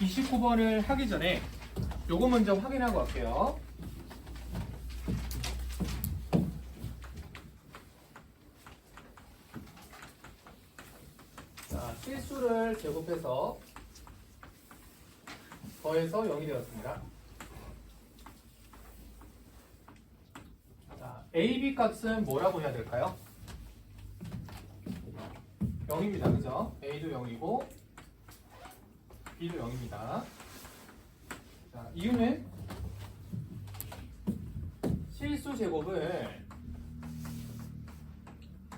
(29번을) 하기 전에 요거 먼저 확인하고 갈게요. 자, 실수를 제곱해서 더해서 0이 되었습니다. 자, a, b 값은 뭐라고 해야 될까요? 0입니다. 그죠? a도 0이고 b도 0입니다. 자, 이유는 실수 제곱을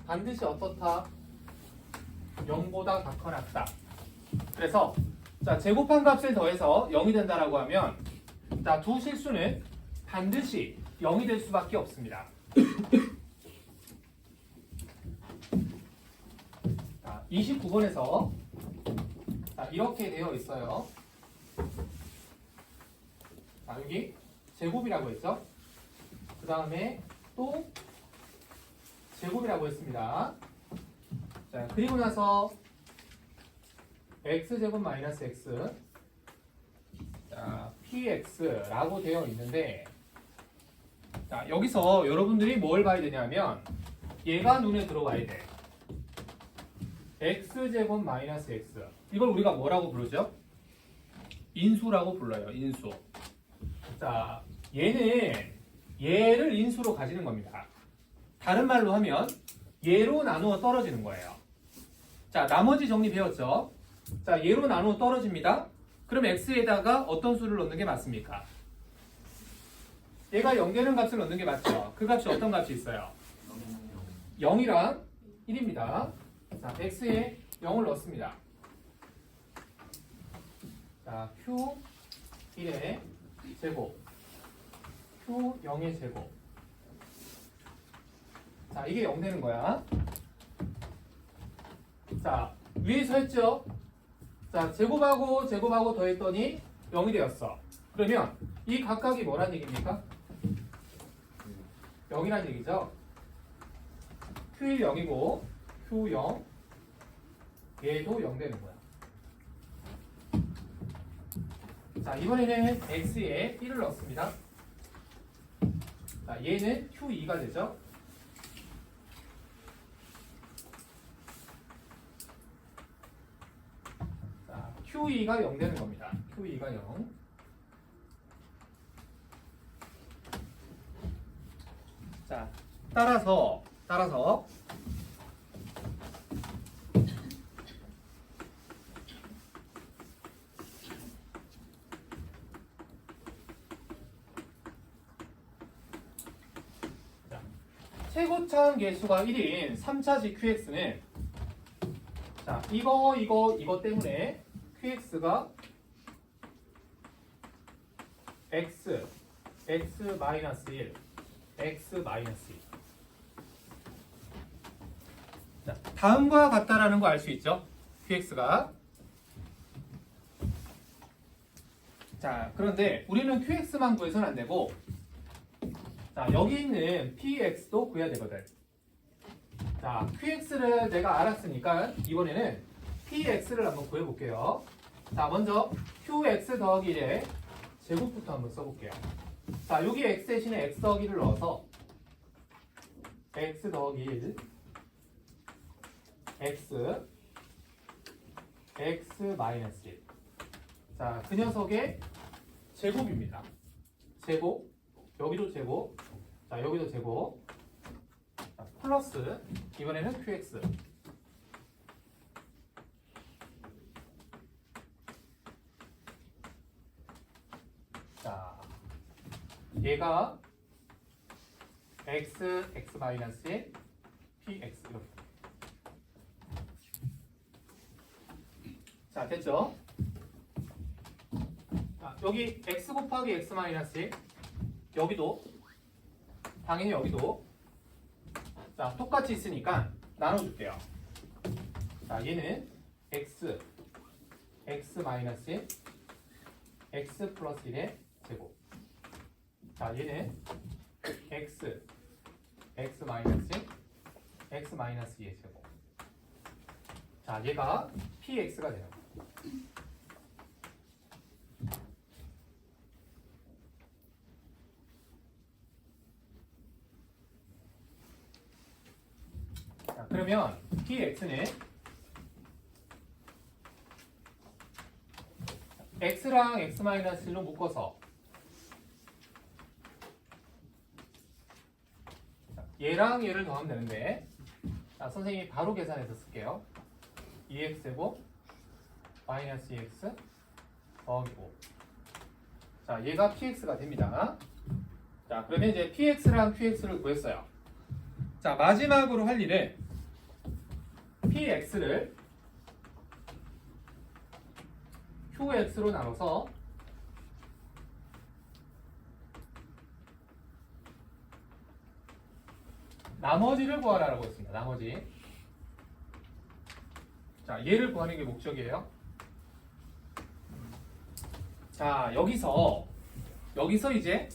반드시 어떻다? 0보다 작거나 같다. 그래서 자, 제곱한 값을 더해서 0이 된다라고 하면 자, 두 실수는 반드시 0이 될 수밖에 없습니다. 자, 29번에서 자, 이렇게 되어 있어요. 자, 여기 제곱이라고 했죠. 그 다음에 또 제곱이라고 했습니다. 자, 그리고 나서 x제곱 마이너스 x 자, px라고 되어 있는데 자, 여기서 여러분들이 뭘 봐야 되냐면 얘가 눈에 들어와야 돼. x제곱 마이너스 x 이걸 우리가 뭐라고 부르죠? 인수라고 불러요. 인수. 자, 얘를 인수로 가지는 겁니다. 다른 말로 하면 얘로 나누어 떨어지는 거예요. 자, 나머지 정리 배웠죠? 자, 얘로 나누어 떨어집니다. 그럼 x에다가 어떤 수를 넣는 게 맞습니까? 얘가 0 되는 값을 넣는 게 맞죠? 그 값이 어떤 값이 있어요? 0이랑 1입니다. 자, x에 0을 넣습니다. 자, q 1의 제곱, q 0의 제곱. 자, 이게 0 되는 거야. 자, 위에서 했죠? 자, 제곱하고 더했더니 0이 되었어. 그러면 이 각각이 뭐란 얘기입니까? 0이란 얘기죠. Q1 0이고 Q 0 얘도 0 되는 거야. 자, 이번에는 X에 1을 넣습니다. 자, 얘는 Q2가 되죠. 자, Q2가 0 되는 겁니다. Q2가 0. 자, 따라서 최고차항 계수가 1인 3차지 QX는 자, 이거 때문에 QX가 X, X-1, X-2. 자, 다음과 같다라는 거 알 수 있죠? QX가. 자, 그런데 우리는 QX만 구해서는 안 되고 자, 여기 있는 PX도 구해야 되거든. 자, QX를 내가 알았으니까 이번에는 PX를 한번 구해볼게요. 자, 먼저 QX 더하기 1의 제곱부터 한번 써볼게요. 자, 여기 X 대신에 X 더하기 1을 넣어서 X 더하기 1 X X 마이너스 1 자, 그 녀석의 제곱입니다. 제곱 여기도 제곱 자, 여기도 제곱 자, 플러스 이번에는 QX 자, 얘가 X, X-1 PX 이렇게 자, 됐죠? 자, 여기 X 곱하기 X-1 여기도 당연히 여기도 자, 똑같이 있으니까 나눠줄게요. 자, 얘는 X X-1 X 플러스 1의 제곱 자, 얘는 x 마이너스 x 마이너스 2의 제곱. 자, 얘가 px가 되는 거예요. 자, 그러면 px는 x랑 x-1로 묶어서 얘랑 얘를 더하면 되는데, 자, 선생님이 바로 계산해서 쓸게요. 2x제곱 마이너스 2x 더하기 5. 자, 얘가 px가 됩니다. 자, 그러면 이제 px랑 qx를 구했어요. 자, 마지막으로 할 일은 px를 qx로 나눠서 나머지를 구하라고 했습니다. 나머지. 자, 얘를 구하는 게 목적이에요. 자, 여기서 이제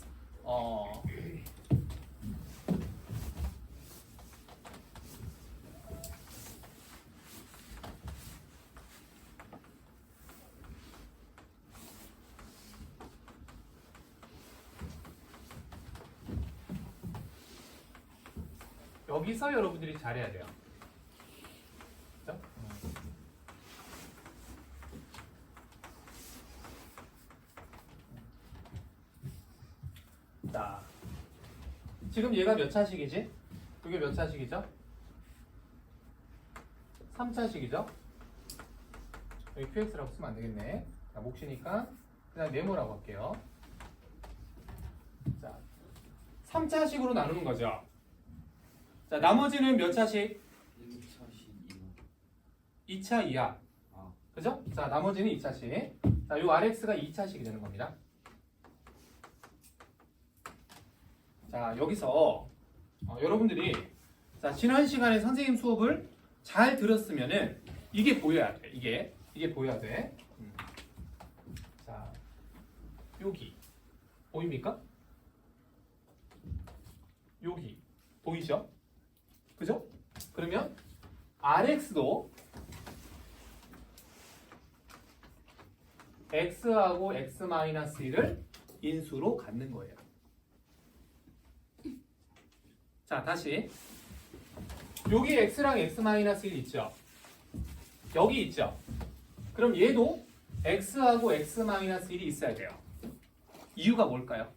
여기서 여러분들이 잘해야 돼요. 그렇죠? 자, 지금 얘가 몇 차식이지? 이게 몇 차식이죠? 3차식이죠? 여기 qx라고 쓰면 안 되겠네. 자, 몫이니까 그냥 네모라고 할게요. 자, 3차식으로 나누는 거죠. 자, 나머지는 몇 차식? 2차 이하. 그죠? 자, 나머지는 2차식. 자, 요 rx가 2차식이 되는 겁니다. 자, 여기서 여러분들이 자, 지난 시간에 선생님 수업을 잘 들었으면은 이게 보여야 돼. 이게 보여야 돼. 자, 여기 보입니까? 여기 보이죠? 그죠? 그러면 rx도 x하고 x-1을 인수로 갖는 거예요. 자, 다시 여기 x랑 x-1 있죠? 여기 있죠? 그럼 얘도 x하고 x-1이 있어야 돼요. 이유가 뭘까요?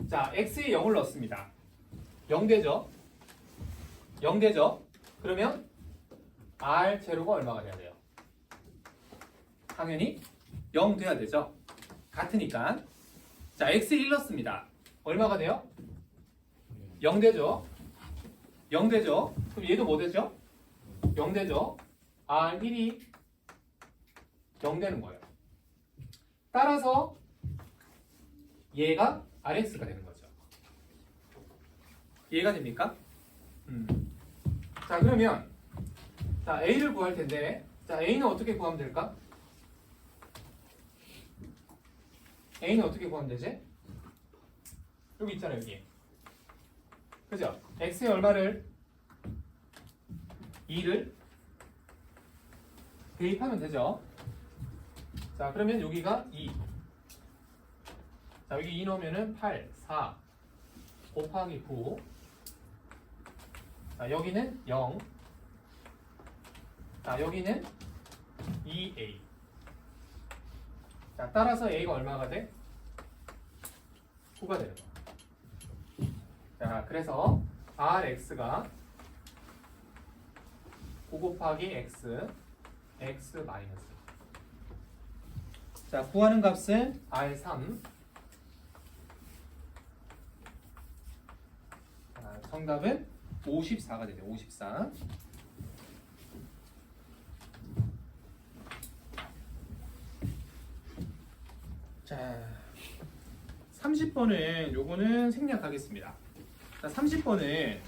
자, x에 0을 넣습니다. 0되죠? 0되죠? 그러면 r 제로가 얼마가 돼야 돼요? 당연히 0 돼야 되죠? 같으니까. 자, x에 1 넣습니다. 얼마가 돼요? 0 되죠? 0 되죠? 그럼 얘도 뭐 되죠? 0 되죠? r1이 0 되는 거예요. 따라서 얘가 rx가 되는 거죠. 이해가 됩니까? 자, 그러면 자, a를 구할 텐데, 자, a는 어떻게 구하면 될까? a는 어떻게 구하면 되지? 여기 있잖아요, 여기. 그죠? x에 얼마를? 2를 대입하면 되죠. 자, 그러면 여기가 2. 자, 여기 2 넣으면은 8, 4 곱하기 9. 자, 여기는 0. 자, 여기는 2a. 자, 따라서 a가 얼마가 돼? 9가 되는 거야. 자, 그래서 rx가 9 곱하기 x 마이너스. 자, 구하는 값은 r3. 자, 정답은 54가 되죠. 54. 자, 30번은 요거는 생략하겠습니다. 자, 30번은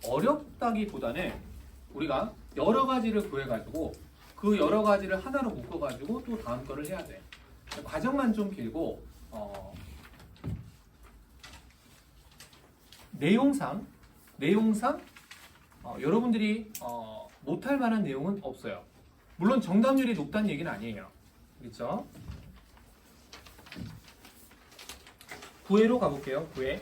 어렵다기보다는 우리가 여러 가지를 구해가지고 그 여러 가지를 하나로 묶어가지고 또 다음 거를 해야 돼. 과정만 좀 길고 내용상 여러분들이 못할 만한 내용은 없어요. 물론 정답률이 높다는 얘기는 아니에요. 그렇죠? 9회로 가볼게요. 9회.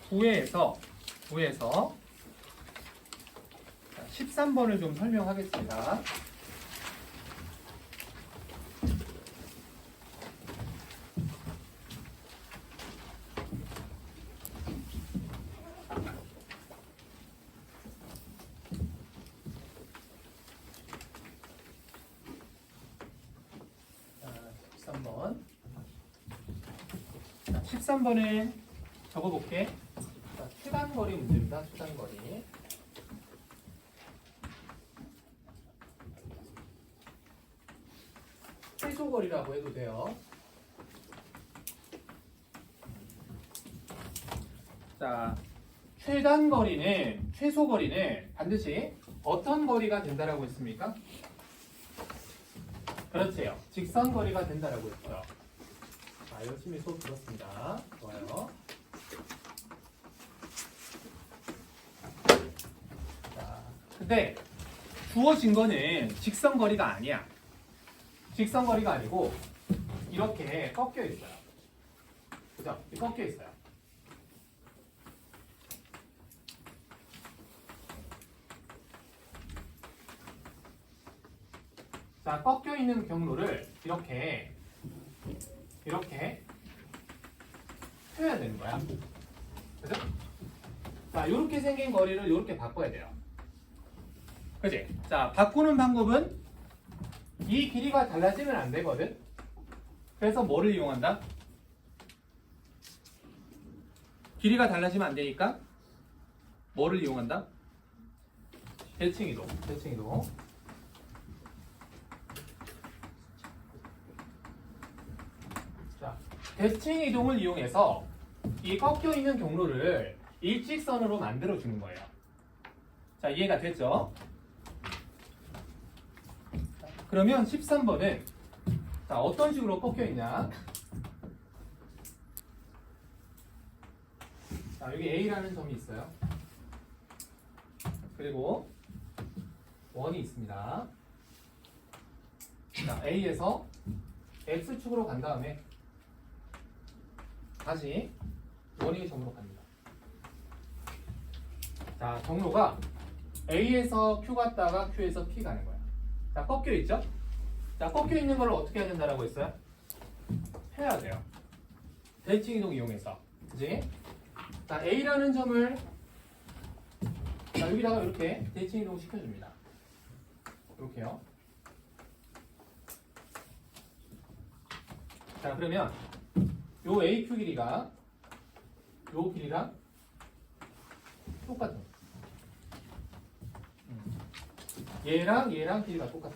9회에서 13번을 좀 설명하겠습니다. 자, 13번에 적어볼게. 자, 최단거리 문제입니다. 최단거리. 최소거리라고 해도 돼요. 자, 최단거리는, 최소거리는 반드시 어떤 거리가 된다라고 했습니까? 그렇지요. 직선거리가 된다라고 했죠. 자, 열심히 수업 들었습니다. 좋아요. 자, 근데 주어진 거는 직선거리가 아니야. 직선거리가 아니고 이렇게 꺾여 있어요. 그죠? 꺾여 있어요. 자, 꺾여 있는 경로를 이렇게 펴야 되는 거야. 그죠? 자, 이렇게 생긴 거리를 이렇게 바꿔야 돼요. 그지? 자, 바꾸는 방법은 이 길이가 달라지면 안 되거든. 그래서 뭐를 이용한다? 길이가 달라지면 안 되니까 뭐를 이용한다? 대칭이동. 자, 대칭이동을 이용해서 이 꺾여 있는 경로를 일직선으로 만들어 주는 거예요. 자, 이해가 됐죠? 그러면 13번은 자, 어떤 식으로 꺾여 있냐? 자, 여기 A라는 점이 있어요. 그리고 원이 있습니다. 자, A에서 X축으로 간 다음에 다시 원의 점으로 갑니다. 자, 경로가 A에서 Q 갔다가 Q에서 P 가는 거야. 자, 꺾여 있죠? 자, 꺾여 있는 걸 어떻게 해야 된다라고 했어요? 해야 돼요. 대칭 이동 이용해서. 그지? 자, A라는 점을 자, 여기다가 이렇게 대칭 이동 시켜줍니다. 이렇게요. 자, 그러면 요 AQ 길이가 요 길이랑 똑같은 얘랑 길이가 똑같아.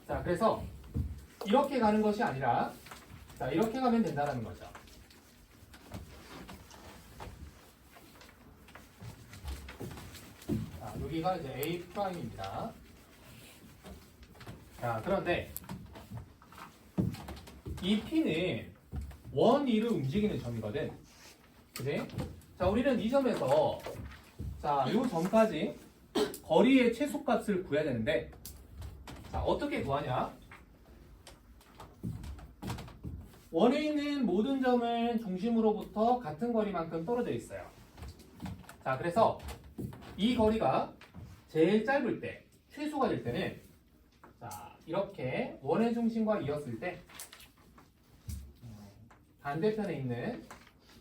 자, 그래서 이렇게 가는 것이 아니라 자, 이렇게 가면 된다는 거죠. 자, 여기가 이제 A 프라임입니다. 자, 그런데 이 P는 원 위를 움직이는 점이거든. 그지? 자, 우리는 이 점에서 자, 요 점까지 거리의 최소값을 구해야 되는데 자, 어떻게 구하냐? 원에 있는 모든 점은 중심으로부터 같은 거리만큼 떨어져 있어요. 자, 그래서 이 거리가 제일 짧을 때, 최소가 될 때는 자, 이렇게 원의 중심과 이었을 때 반대편에 있는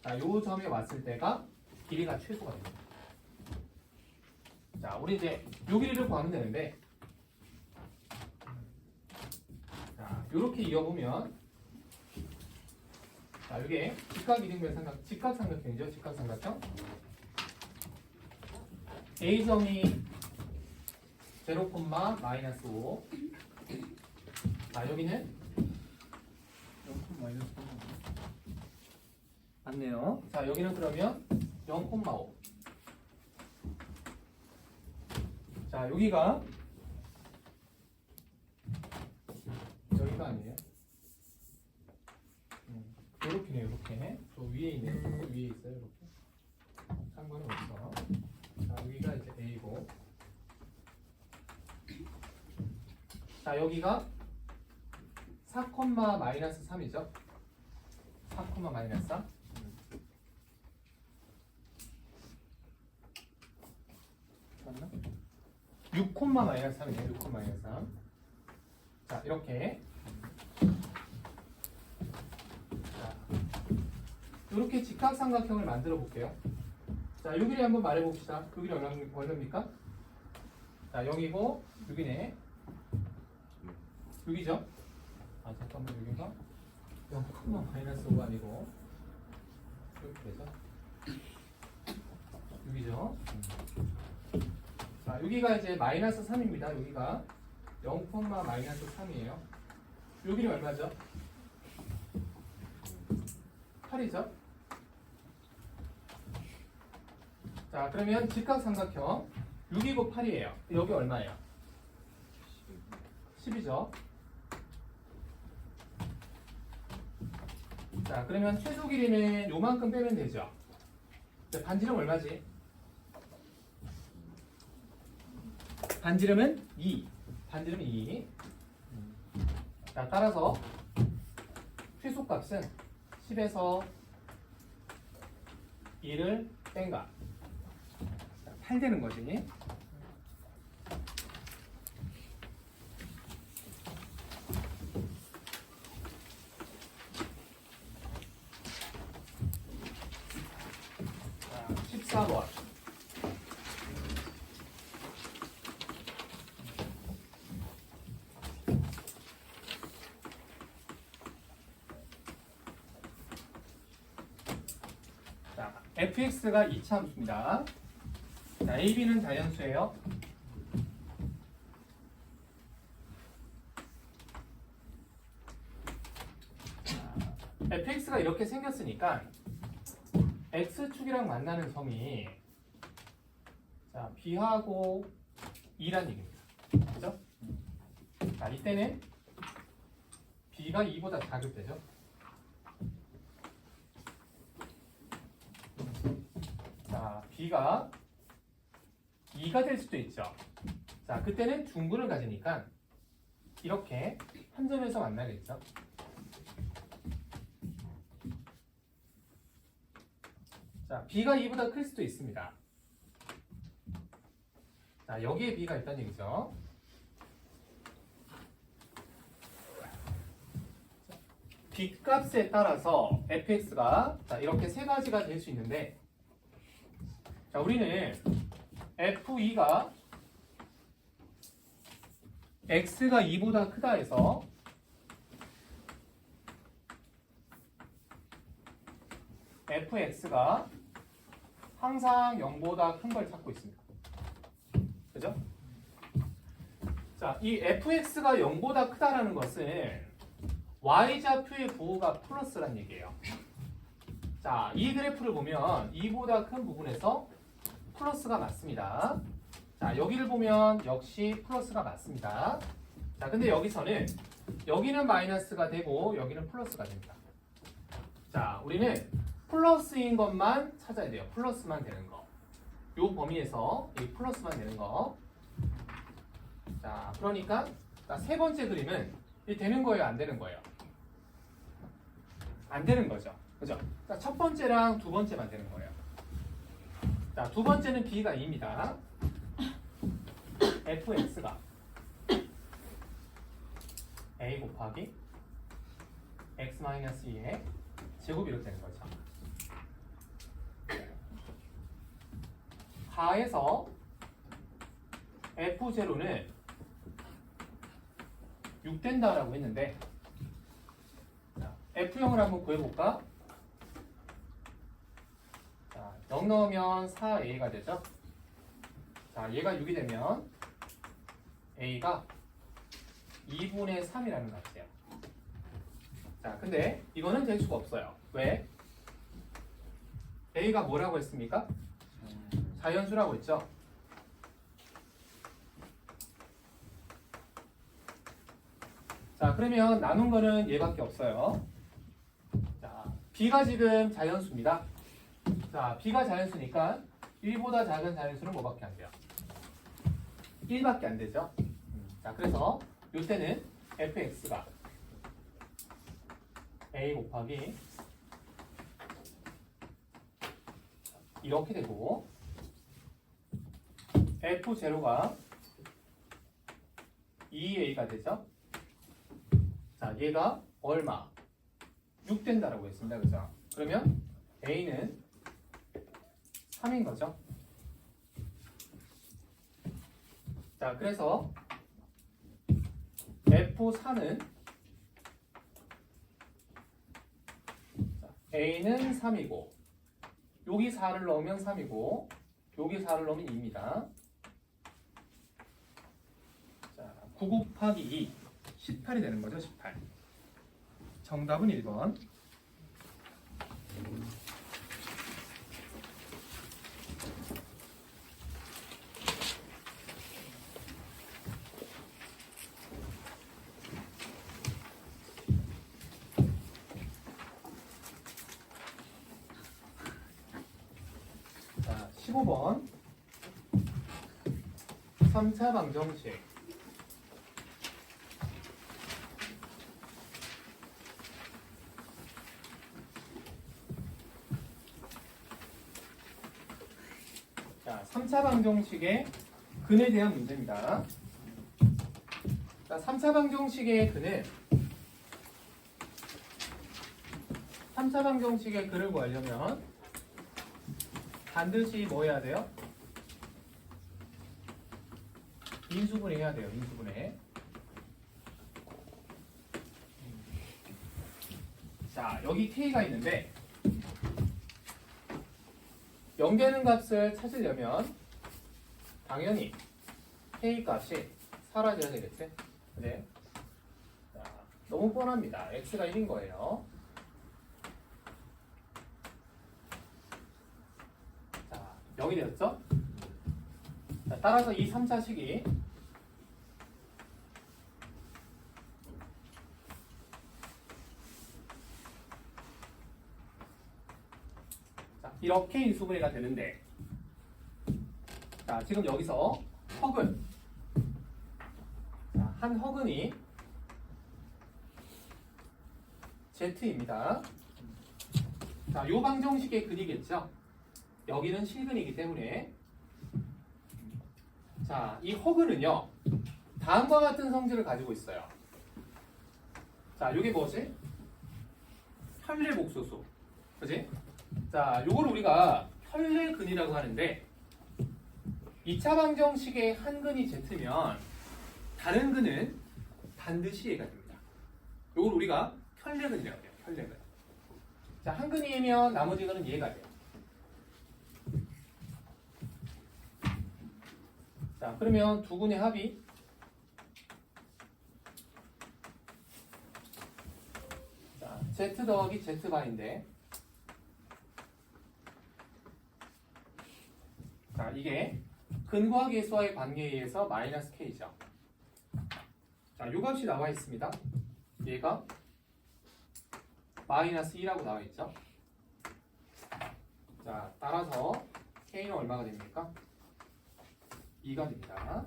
자, 요 점에 왔을 때가 길이가 최소가 됩니다. 자, 우리 이제 요 길이를 구하면 되는데 자, 요렇게 이어보면 자, 이게 직각삼각형이죠. 직각삼각형. A점이 0, -5. 자, 여기는 0, -5. 맞네요. 자, 여기는 그러면 0,5. 자, 여기가 아니에요. 이렇게네요, 이렇게. 저 위에 있네요. 위에 있어요, 이렇게. 상관은 없어. 자, 여기가 이제 A고. 자, 여기가 4,-3이죠. 4,-3. 맞나? 6,-3이네요. 6,-3. 자, 이렇게. 자, 이렇게 직각삼각형을 만들어 볼게요. 자, 6일에 한번 말해 봅시다. 6일이 얼마입니까? 자, 0이고 6이네. 6이죠? 아, 잠깐만, 여기가 0,-5가 아니고 이렇게 되죠? 6이죠? 자, 여기가 이제 -3입니다. 여기가 0,-3이에요. 여기는 얼마죠? 8이죠? 자, 그러면 직각삼각형 6이고 8이에요. 여기 얼마예요? 10이죠? 자, 그러면 최소 길이는 요만큼 빼면 되죠? 자, 반지름 얼마지? 반지름은 2. 반지름은 2. 자, 따라서 최소값은 10에서 2를 뺀가? 8 되는 거지. 자, 14번. 자, fx가 이차함수입니다. 자, ab는 자연수예요. fx가 이렇게 생겼으니까 x축이랑 만나는 점이 자, b하고 2란 얘기입니다. 그죠? 자, 이때는 b가 2보다 작을 때죠. 자, b가 2가 될 수도 있죠. 자, 그때는 중근을 가지니까 이렇게 한 점에서 만나겠죠. 자, b가 2보다 클 수도 있습니다. 자, 여기에 b가 있다는 얘기죠. b 값에 따라서 fx가 자, 이렇게 세 가지가 될 수 있는데, 자, 우리는 f2가 x가 2보다 크다 해서 fx가 항상 0보다 큰 걸 찾고 있습니다. 그죠? 자, 이 fx가 0보다 크다라는 것은 y좌표의 부호가 플러스란 얘기예요. 자, 이 그래프를 보면 2보다 큰 부분에서 플러스가 맞습니다. 자, 여기를 보면 역시 플러스가 맞습니다. 자, 근데 여기서는 여기는 마이너스가 되고 여기는 플러스가 됩니다. 자, 우리는 플러스인 것만 찾아야 돼요. 플러스만 되는 거. 요 범위에서 이 플러스만 되는 거. 자, 그러니까 세 번째 그림은 이 되는 거예요, 안 되는 거예요? 안 되는 거죠. 그죠? 자, 첫 번째랑 두 번째만 되는 거예요. 자, 두 번째는 b가 2입니다. fx가 a 곱하기 x-2의 제곱이 이렇게 되는 거죠. 가에서 f0는 6 된다라고 했는데, 자, f0을 한번 구해볼까? 자, 0 넣으면 4a가 되죠. 자, 얘가 6이 되면 a가 2분의 3이라는 값이에요. 자, 근데 이거는 될 수가 없어요. 왜? a가 뭐라고 했습니까? 자연수라고 했죠. 자, 그러면 나눈 거는 얘밖에 없어요. 자, B가 지금 자연수입니다. 자, B가 자연수니까 1보다 작은 자연수는 뭐밖에 안 돼요? 1밖에 안 되죠. 자, 그래서 이때는 fx가 a 곱하기 이렇게 되고 f0가 2a가 되죠. 자, 얘가 얼마? 6 된다라고 했습니다. 그죠? 그러면 a는 3인 거죠. 자, 그래서 F4는 A는 3이고 여기 4를 넣으면 3이고 여기 4를 넣으면 2입니다. 자, 9 곱하기 2 18이 되는 거죠. 18. 정답은 1번. 자, 15번 3차 방정식. 자, 3차 방정식의 근에 대한 문제입니다. 자, 3차 방정식의 근은 3차 방정식의 근을 구하려면 반드시 뭐 해야 돼요? 인수분해 해야 돼요. 인수분해. 자, 여기 k가 있는데 연계하는 값을 찾으려면 당연히 k 값이 사라져야 되겠지? 네. 자, 너무 뻔합니다. x가 1인 거예요. 자, 여기 되었죠? 자, 따라서 이 3차식이 이렇게 인수분해가 되는데, 자, 지금 여기서 허근, 자, 한 허근이 Z입니다. 자, 요 방정식의 근이겠죠? 여기는 실근이기 때문에. 자, 이 허근은요, 다음과 같은 성질을 가지고 있어요. 자, 요게 뭐지? 혈례복소수. 그지? 자, 요걸 우리가 혈례근이라고 하는데 2차 방정식의 한 근이 Z면 다른 근은 반드시 얘가 됩니다. 요걸 우리가 혈례근이라고 해요. 혈례근. 자, 한 근이 얘면 나머지 근은 얘가 돼요. 자, 그러면 두 근의 합이 자, Z 더하기 Z바인데, 자, 이게 근과 계수와의 관계에 의해서 마이너스 K죠. 자, 요 값이 나와 있습니다. 얘가 마이너스 2라고 나와 있죠. 자, 따라서 K는 얼마가 됩니까? 2가 됩니다.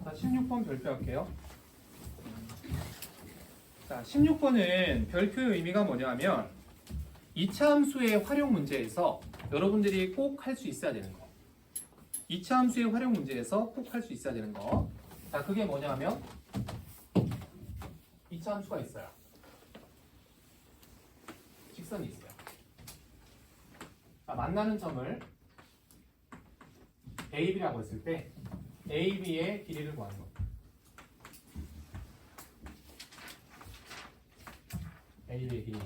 자, 16번 별표할게요. 자, 16번은 별표의 의미가 뭐냐면 2차 함수의 활용 문제에서 여러분들이 꼭 할 수 있어야 되는 거. 2차 함수의 활용 문제에서 꼭 할 수 있어야 되는 거. 자, 그게 뭐냐면 2차 함수가 있어요. 직선이 있어요. 자, 만나는 점을 A, B라고 했을 때 A, B의 길이를 구하는 겁니다. AB의 길이.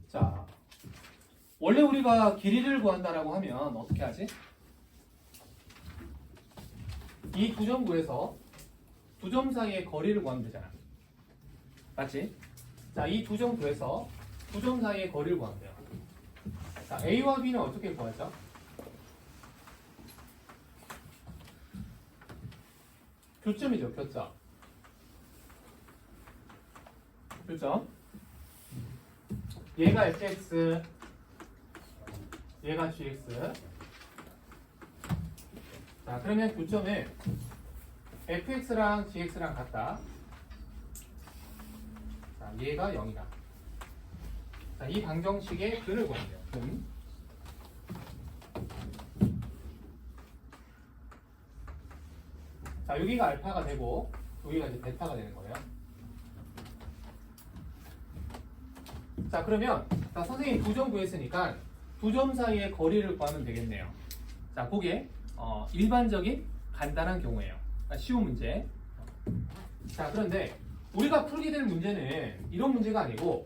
자, 원래 우리가 길이를 구한다라고 하면 어떻게 하지? 이 두 점 구에서 두 점 사이의 거리를 구하면 되잖아. 맞지? 자, 이 두 점 구에서 두 점 사이의 거리를 구하면 돼요. 자, A와 B는 어떻게 구하죠? 교점이죠, 교점. 교점. 얘가 fx, 얘가 gx. 자, 그러면 교점은 fx랑 gx랑 같다. 자, 얘가 0이다. 자, 이 방정식의 근을 구하면 돼요. 근. 자, 여기가 알파가 되고 여기가 이제 베타가 되는 거예요. 자, 그러면 자, 선생님이 두 점 구했으니까 두 점 사이의 거리를 구하면 되겠네요. 자, 그게 일반적인 간단한 경우예요. 쉬운 문제. 자, 그런데 우리가 풀게 될 문제는 이런 문제가 아니고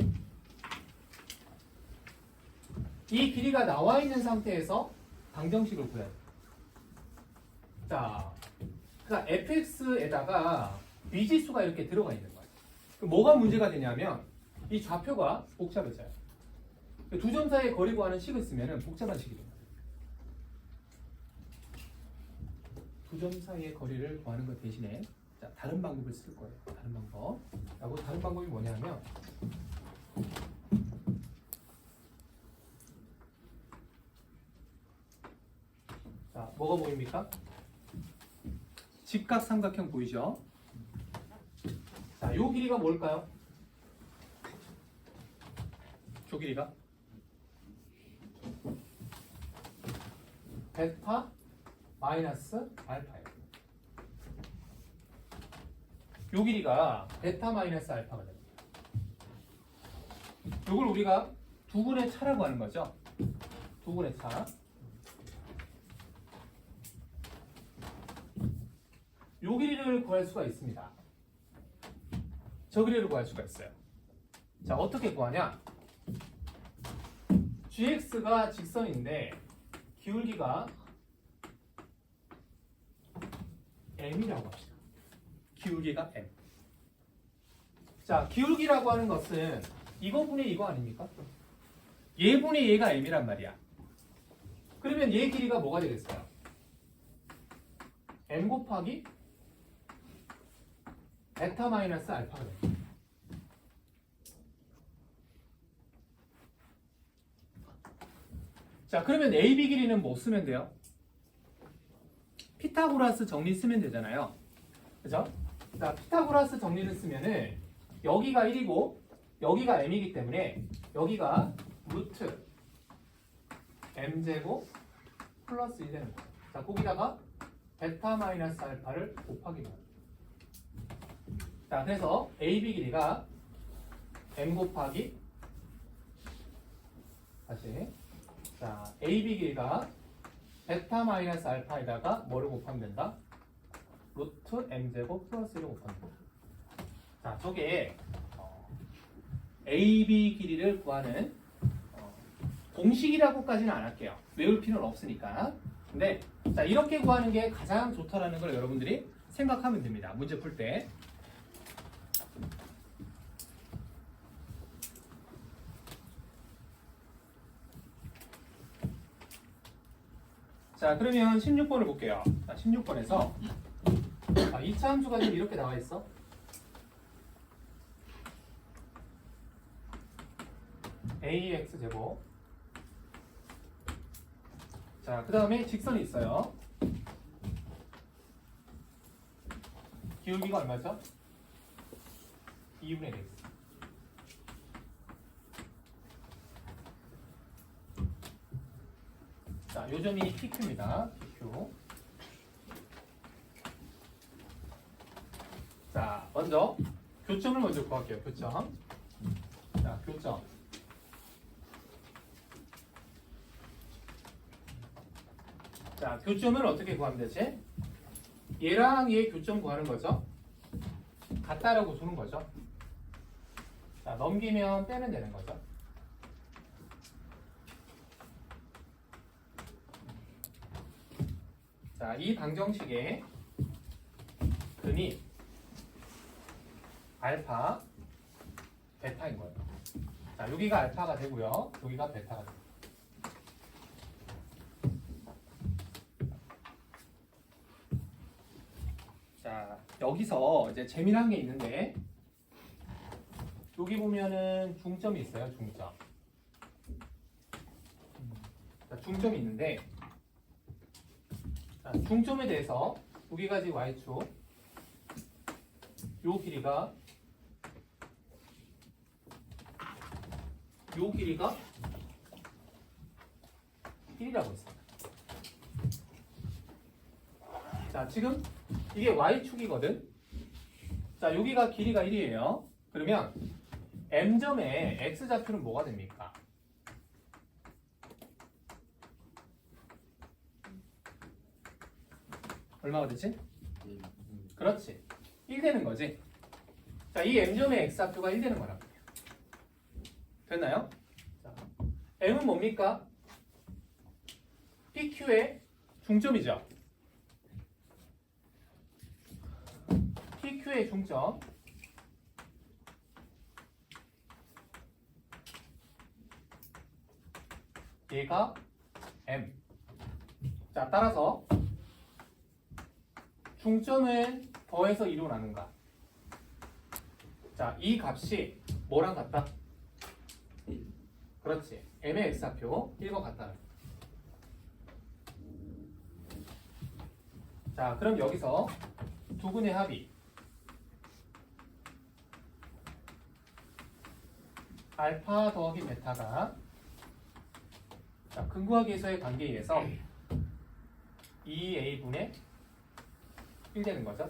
이 길이가 나와 있는 상태에서 방정식을 구해야 돼요. 자, 그러니까 fx에다가 미지수가 이렇게 들어가 있는 거예요. 그럼 뭐가 문제가 되냐면 이 좌표가 복잡해져요. 두 점 사이의 거리 구하는 식을 쓰면 복잡한 식이 됩니다. 두 점 사이의 거리를 구하는 것 대신에 자, 다른 방법을 쓸 거예요. 다른 방법. 다른 방법이 뭐냐면 자, 뭐가 보입니까? 직각삼각형 보이죠? 자, 요 길이가 뭘까요? 요 길이가 베타 마이너스 알파예요. 요 길이가 베타 마이너스 알파가 됩니다. 요걸 우리가 두분의 차라고 하는 거죠. 두분의 차. 요 길이를 구할 수가 있습니다. 저 길이를 구할 수가 있어요. 자, 어떻게 구하냐? gx가 직선인데 기울기가 m이라고 합시다. 기울기가 m. 자, 기울기라고 하는 것은 이거분의 이거 아닙니까? 얘분의 얘가 m이란 말이야. 그러면 얘 길이가 뭐가 되겠어요? m 곱하기 베타 마이너스 알파가 됩니다. 자, 그러면 AB 길이는 뭐 쓰면 돼요? 피타고라스 정리 쓰면 되잖아요. 그죠? 자, 피타고라스 정리를 쓰면은 여기가 1이고 여기가 m이기 때문에 여기가 루트 m제곱 플러스 1 되는 거예요. 자, 거기다가 베타 마이너스 알파를 곱하기 합니다. 자, 그래서 AB 길이가 m 곱하기 다시 자, AB 길이가 베타 마이너스 알파에다가 뭐를 곱하면 된다? 루트 m제곱 플러스 1을 곱하면 된다. 자, 저게 AB 길이를 구하는 공식이라고까지는 안 할게요. 외울 필요는 없으니까. 근데 자, 이렇게 구하는 게 가장 좋다라는 걸 여러분들이 생각하면 됩니다. 문제 풀 때. 자, 그러면 16번을 볼게요. 자, 16번에서 자, 2차 함수가 지금 이렇게 나와 있어. ax 제곱. 자, 그 다음에 직선이 있어요. 기울기가 얼마죠? 2분의 x. 자, 요점이 PQ입니다. PQ. 자, 먼저 교점을 먼저 구할게요. 교점. 자, 교점. 자, 교점을 어떻게 구하면 되지? 얘랑 얘 교점 구하는 거죠. 같다라고 주는 거죠. 자, 넘기면 빼면 되는 거죠. 자, 이 방정식의 근이 알파, 베타인 거예요. 자, 여기가 알파가 되고요. 여기가 베타가 됩니다. 자, 여기서 이제 재미난 게 있는데 여기 보면은 중점이 있어요. 중점. 자, 중점이 있는데 자, 중점에 대해서 여기가 지금 y축 요 길이가 1이라고 했습니다. 자, 지금 이게 y축이거든. 자, 여기가 길이가 1이에요. 그러면 m점의 x좌표는 뭐가 됩니까? 얼마가 되지? 그렇지. 1 되는 거지. 자, 이 m점의 x좌표가 1 되는 거라고. 됐나요? 자, m은 뭡니까? PQ의 중점이죠. PQ의 중점. 얘가 M. 자, 따라서 중점은 더해서 2로 나눈다. 자, 이 값이 뭐랑 같다? 그렇지. M의 x좌표 1과 같다. 자, 그럼 여기서 두 근의 합이 알파 더하기 베타가 자, 근구하기에서의 관계에 의해서 2a분의 1 되는 거죠.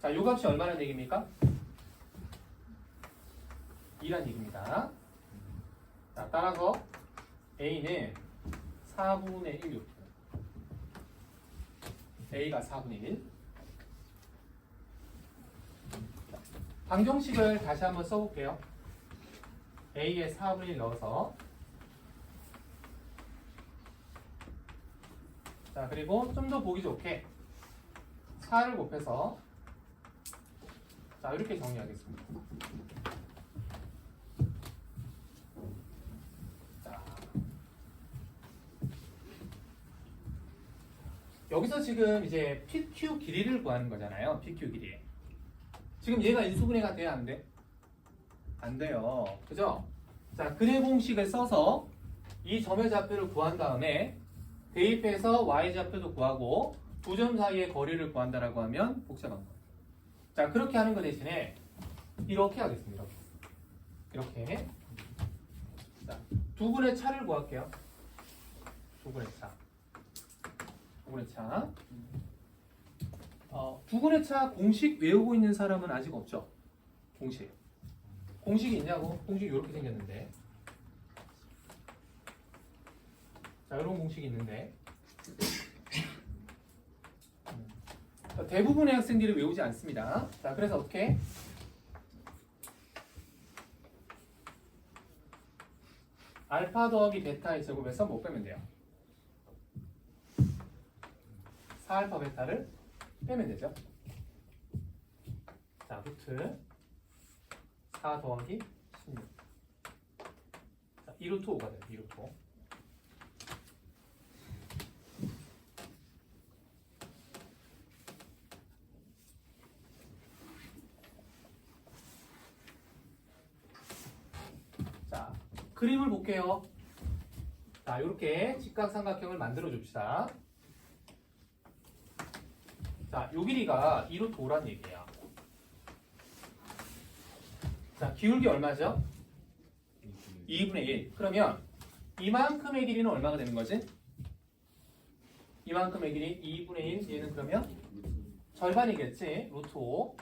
자, 요 값이 얼마나 얘기입니까? 2란 얘기입니다. 자, 따라서 a는 4분의 1 루트. a가 4분의 1. 방정식을 다시 한번 써볼게요. a에 4분의 1 넣어서 자, 그리고 좀 더 보기 좋게 4를 곱해서 자, 이렇게 정리하겠습니다. 자, 여기서 지금 이제 PQ 길이를 구하는 거잖아요. PQ 길이. 지금 얘가 인수분해가 돼야 안 돼? 안 돼요. 그죠? 자, 근의 공식을 써서 이 점의 좌표를 구한 다음에 대입해서 y 좌표도 구하고 두 점 사이의 거리를 구한다라고 하면 복잡한 거예요. 자, 그렇게 하는 거 대신에 이렇게 하겠습니다. 이렇게. 자, 두 분의 차를 구할게요. 두 분의 차. 두 분의 차. 두 분의 차 공식 외우고 있는 사람은 아직 없죠? 공식. 공식이 있냐고? 공식이 이렇게 생겼는데. 자, 이런 공식이 있는데. 대부분의 학생들이 외우지 않습니다. 자, 그래서 어떻게? 알파 더하기 베타의 제곱에서 못 빼면 돼요. 4알파 베타를 빼면 되죠. 자, 루트 4 더하기 16. 자, 2루트 5가 돼요. 2루트 5. 자, 그림을 볼게요. 자, 이렇게 직각삼각형을 만들어 줍시다. 자, 요 길이가 2루트 5란 얘기예요. 자, 기울기 얼마죠? 2분의 1. 그러면 이만큼의 길이는 얼마가 되는 거지? 이만큼의 길이 2분의 1. 얘는 그러면 절반이겠지? 루트 5.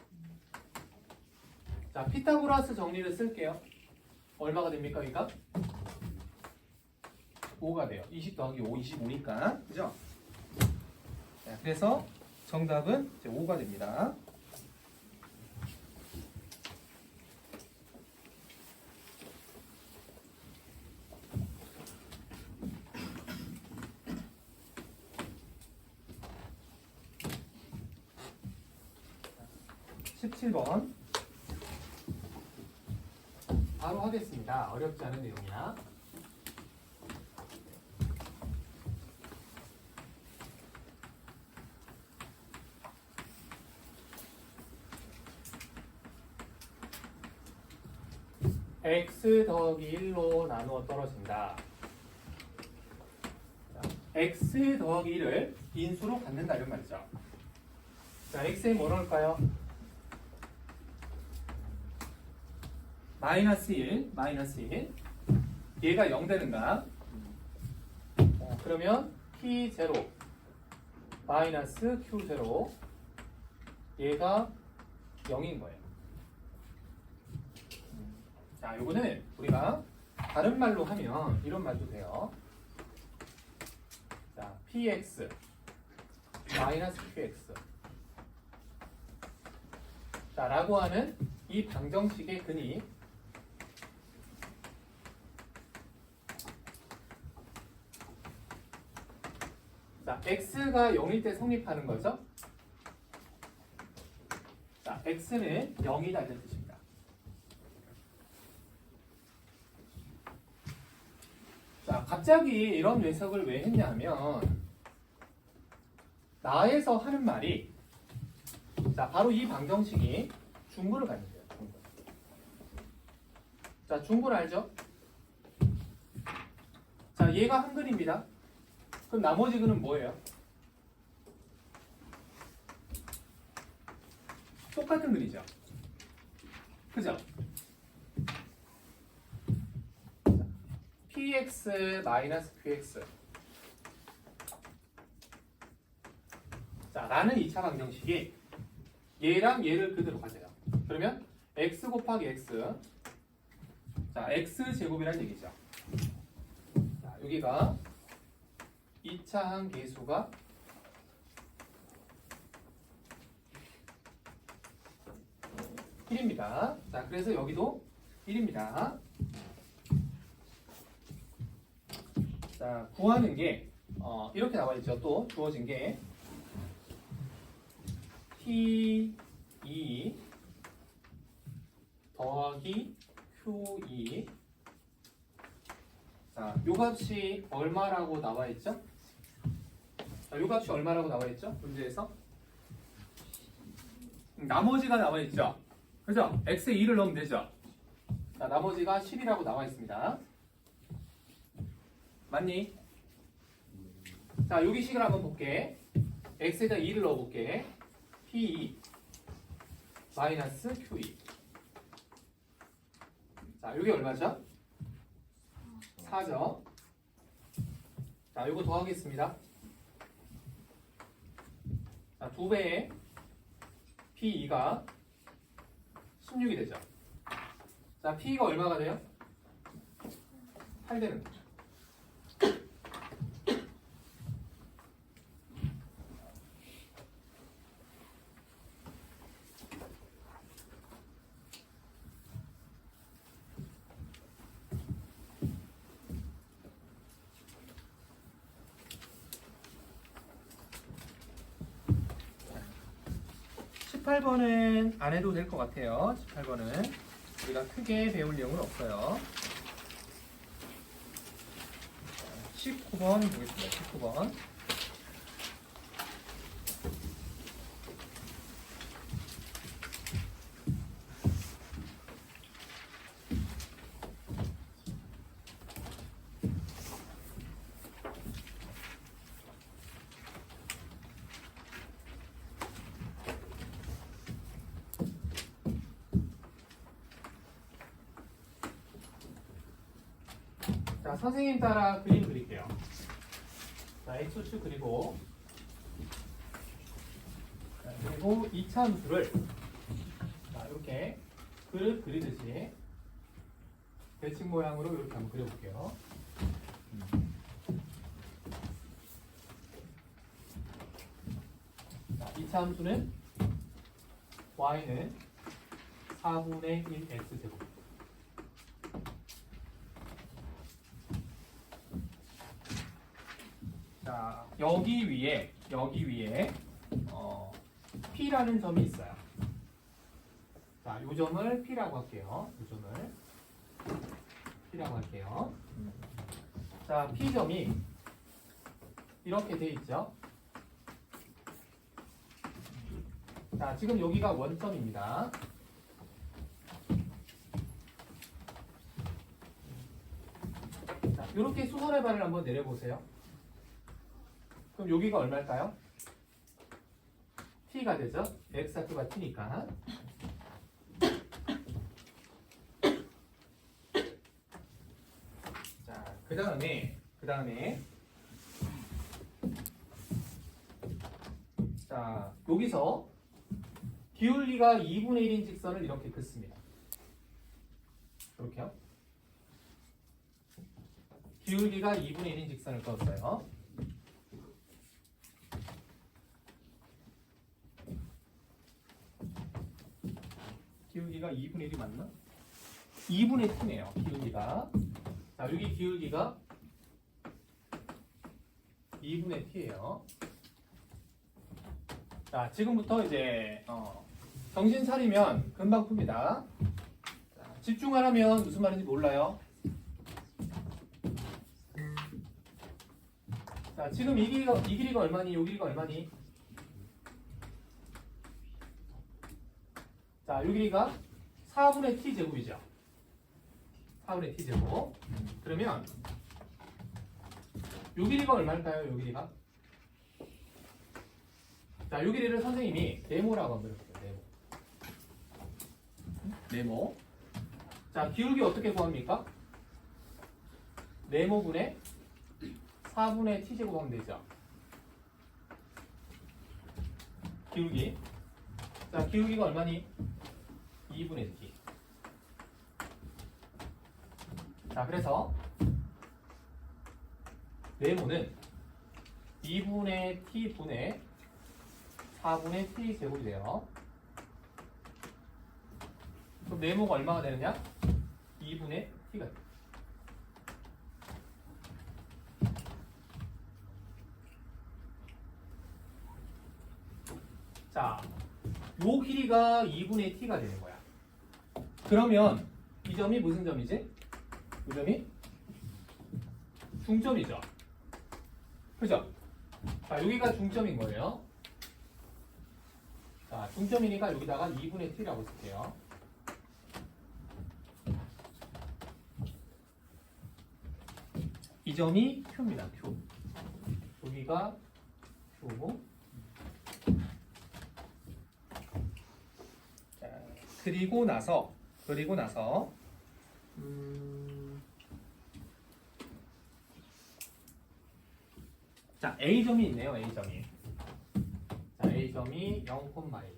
자, 피타고라스 정리를 쓸게요. 얼마가 됩니까, 여기가? 5가 돼요. 20 더하기 5, 25니까. 그죠? 자, 그래서 정답은 이제 5가 됩니다. 자, 17번 바로 하겠습니다. 어렵지 않은 내용이야. x 더하기 1로 나누어 떨어진다. 자, x 더하기 1을 인수로 갖는다 이런 말이죠. 자, x에 뭐 넣을까요? 마이너스 1, 마이너스 1. 얘가 0 되는가? 그러면 p0 마이너스 q0 얘가 0인 거예요. 자, 요거는 우리가 다른 말로 하면 이런 말도 돼요. 자, px 마이너스 qx 자, 라고 하는 이 방정식의 근이 자, x가 0일 때 성립하는 거죠. 자, x는 0이다 이런 뜻입니다. 자, 갑자기 이런 뇌석을 왜 했냐 하면 나에서 하는 말이 자, 바로 이 방정식이 중구를 갖는 거예요. 중구. 자, 중구를 알죠? 자, 얘가 한글입니다. 그럼 나머지 근은 뭐예요? 똑같은 글이죠. 그죠? px 마이너스 qx 자, 라는 2차 방정식이 얘랑 얘를 그대로 가져요. 그러면 x 곱하기 x 자, x 제곱이라는 얘기죠. 자, 여기가 2차 항계수가 1입니다. 자, 그래서 여기도 1입니다. 자, 구하는 게 이렇게 나와 있죠. 또 주어진 게 T2 더하기 Q2 자, 요 값이 얼마라고 나와 있죠? 자, 요 값이 얼마라고 나와 있죠? 문제에서 나머지가 나와 있죠. 그죠? x에 2를 넣으면 되죠. 자, 나머지가 10이라고 나와 있습니다. 맞니? 자, 여기 식을 한번 볼게. x에다 2를 넣어볼게. p2 마이너스 q2 자, 여기 얼마죠? 4죠. 자, 이거 더하겠습니다. 자, 2배의 P2가 16이 되죠. 자, P가 얼마가 돼요? 8 되는 거죠. 18번은 안 해도 될 것 같아요. 18번은 우리가 크게 배울 내용은 없어요. 19번 보겠습니다. 19번. 자, 선생님 따라 그림 그릴게요. 자, X축 그리고 2차 함수를 자, 이렇게 그릇 그리듯이 대칭 모양으로 이렇게 한번 그려볼게요. 자, 2차 이차함수는 y는 4분의 1 x제곱. 자, 여기 위에 P라는 점이 있어요. 자, 이 점을 P라고 할게요. 이 점을 P라고 할게요. 자, P점이 이렇게 돼 있죠. 자, 지금 여기가 원점입니다. 자, 이렇게 수선의 발을 한번 내려보세요. 그럼 여기가 얼마일까요? t가 되죠. x좌표가 t니까. 자, 그 다음에 자, 여기서 기울기가 2분의 1인 직선을 이렇게 긋습니다. 이렇게요. 기울기가 2분의 1인 직선을 그었어요. 기울기가 2분의 1이 맞나? 2분의 t네요. 기울기가. 자, 여기 기울기가 2분의 t예요. 자, 지금부터 이제 정신 차리면 금방 풉니다. 자, 집중하라면 무슨 말인지 몰라요. 자, 지금 이 길이가 얼마니? 이 길이가 얼마니? 자, 이 길이가 4분의 t 제곱이죠. 4분의 t 제곱. 그러면 이 길이가 얼마일까요? 이 길이가? 자, 이 길이를 선생님이 네모라고 한번 해볼게요. 네모. 자, 기울기 어떻게 구합니까? 네모분의 4분의 t 제곱 하면 되죠. 기울기. 자, 기울기가 얼마니? 2분의 t. 자, 그래서 네모는 2분의 t 분의 4분의 t 제곱이 돼요. 그럼 네모가 얼마가 되느냐? 2분의 t가 돼요. 자, 요 길이가 2분의 t가 되는 거야. 그러면 이 점이 무슨 점이지? 이 점이 중점이죠. 그죠? 자, 여기가 중점인 거예요. 자, 중점이니까 여기다가 2분의 t라고 쓸게요. 이 점이 Q입니다. Q. 여기가 Q고. 자, 그리고 나서 자, A점이 있네요. A점이. 자, A점이 0,1.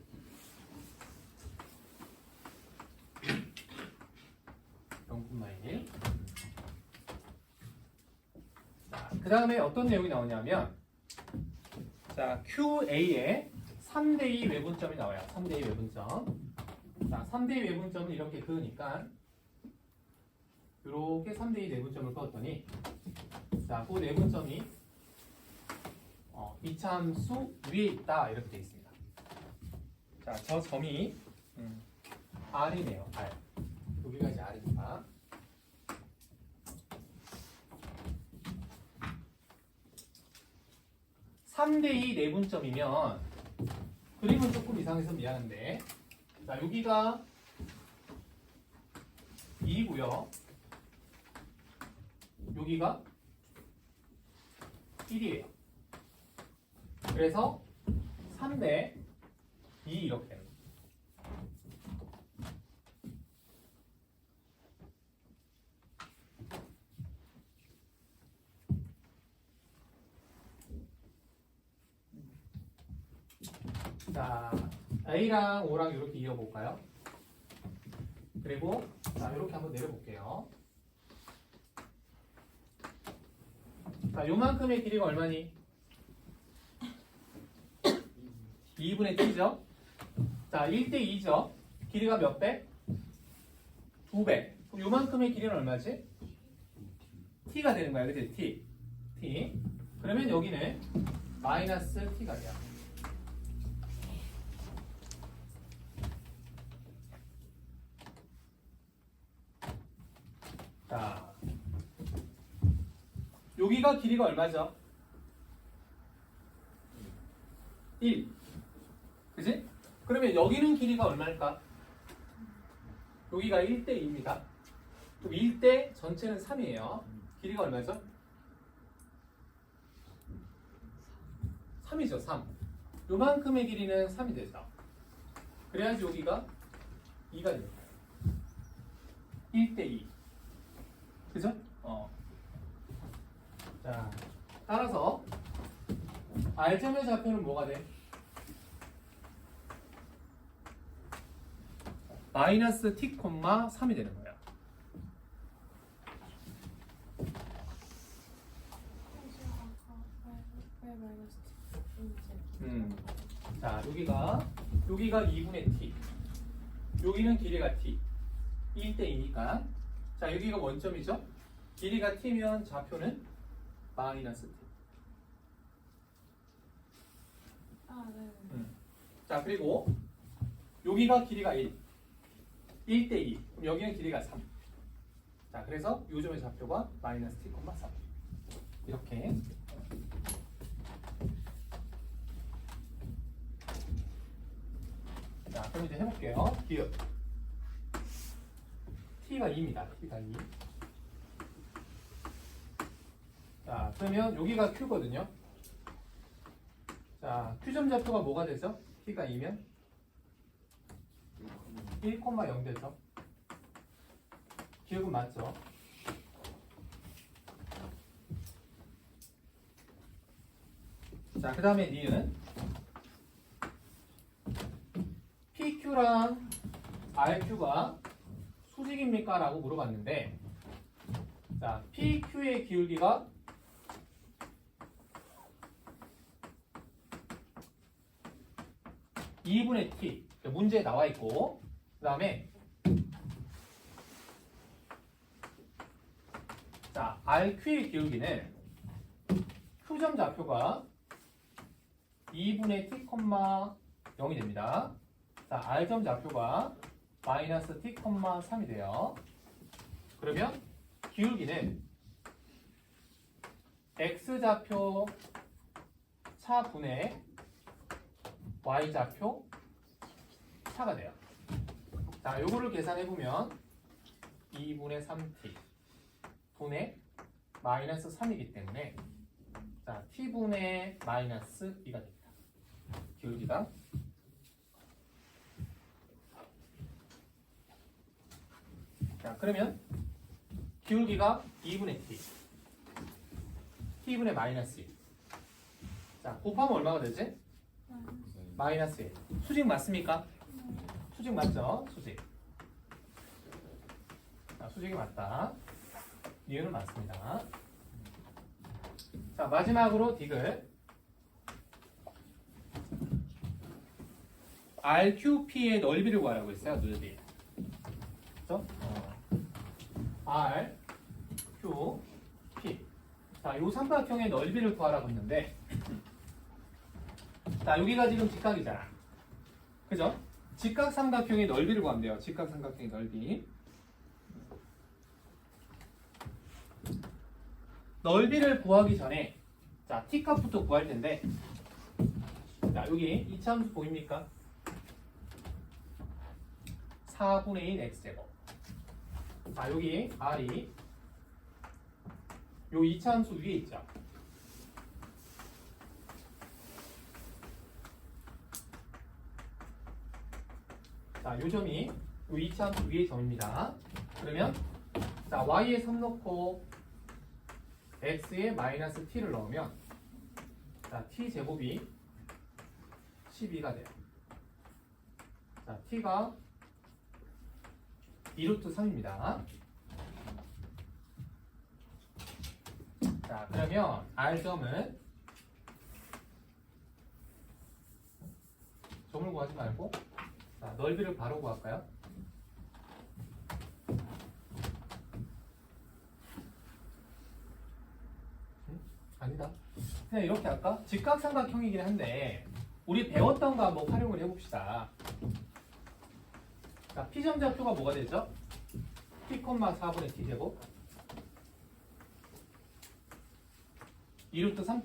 자, 그 다음에 어떤 내용이 나오냐면, 자, QA에 3대2 외분점이 나와요. 3대2 외분점. 자, 3대2 외분점을 이렇게 그으니까, 이렇게 3대2 내분점을 그었더니, 자, 그 내분점이 이차함수 위에 있다. 이렇게 되어 있습니다. 자, 저 점이 R이네요. R. 여기가 이제 R이니까. (3대2) 내분점이면 그림은 조금 이상해서 미안한데, 자, 여기가 2고요. 여기가 1이에요. 그래서 3대 2 이렇게 됩니다. 자, A랑 O랑 이렇게 이어볼까요? 그리고 자, 이렇게 한번 내려볼게요. 자, 요만큼의 길이가 얼마니? 2분의 t죠. 자, 1대 2죠. 길이가 몇 배? 2배. 그럼 요만큼의 길이는 얼마지? t가 되는 거야. 그치? t. 그러면 여기는 마이너스 t가 돼요. 자, 여기가 길이가 얼마죠? 1. 그지? 그러면 여기는 길이가 얼마일까? 여기가 1대 2입니다. 그럼 1대 전체는 3이에요. 길이가 얼마죠? 3이죠, 3. 요만큼의 길이는 3이 되죠. 그래야지 여기가 2가 됩니다. 1대 2. 그죠? 자, 따라서 R점의 좌표는 뭐가 돼? 마이너스 t, 3이 되는 거예요. 자, 여기가 2분의 t. 여기는 길이가 t. 1대 2니까. 자, 여기가 원점이죠? 길이가 t면 좌표는 마이너스 t. 자, 그리고 여기가 길이가 1. 1대 2. 그럼 여기는 길이가 3. 자, 그래서 요점의 좌표가 마이너스 t, 3. 이렇게. 자, 그럼 이제 해볼게요. 기억. t가 2입니다. t가 2. 자, 그러면 여기가 q거든요. 자, q점 좌표가 뭐가 되죠? t가 2면 1,0 되죠. 기억은 맞죠? 자, 그 다음에 니은 PQ랑 RQ가 수직입니까? 라고 물어봤는데, 자, PQ의 기울기가 2분의 t. 문제에 나와 있고, 그 다음에 자, RQ의 기울기는 Q점 좌표가 2분의 t, 0이 됩니다. 자, R점 좌표가 마이너스 t, 3이 돼요. 그러면 기울기는 X좌표 차분의 Y좌표 차가 돼요. 자, 요거를 계산해보면 2분의 3t 분의 마이너스 3이기 때문에 자, t분의 마이너스 2가 됩니다. 기울기가. 자, 그러면 기울기가 2분의 t t분의 마이너스 2. 자, 곱하면 얼마가 되지? 마이너스 1. 수직 맞습니까? 수직 맞죠? 수직. 자, 수직이 맞다. 이유는 맞습니다. 자, 마지막으로 디귿. RQP의 넓이를 구하라고 했어요. 넓이. 그렇죠? R, Q, P. 자, 요 삼각형의 넓이를 구하라고 했는데, 자, 여기가 지금 직각이잖아. 그죠? 직각 삼각형의 넓이를 구하면 돼요. 직각 삼각형의 넓이. 넓이를 구하기 전에 자, t값부터 구할 텐데, 자, 여기 이차함수 보입니까? 4분의 1 x제곱. 자, 여기 r이 요 이차함수 위에 있죠. 자, 요 점이 요 이차함수 위의 점입니다. 그러면 자, y에 3 넣고 x에 마이너스 t를 넣으면 자, t 제곱이 12가 돼요. 자, t가 2루트 3입니다. 자, 그러면 r점은 점을 구하지 말고 자, 넓이를 바로 구할까요? 아니다. 그냥 이렇게 할까? 직각삼각형이긴 한데 우리 배웠던 거 한번 활용을 해봅시다. 자, P점 좌표가 뭐가 되죠? P, 4분의 T제곱 2루트 3,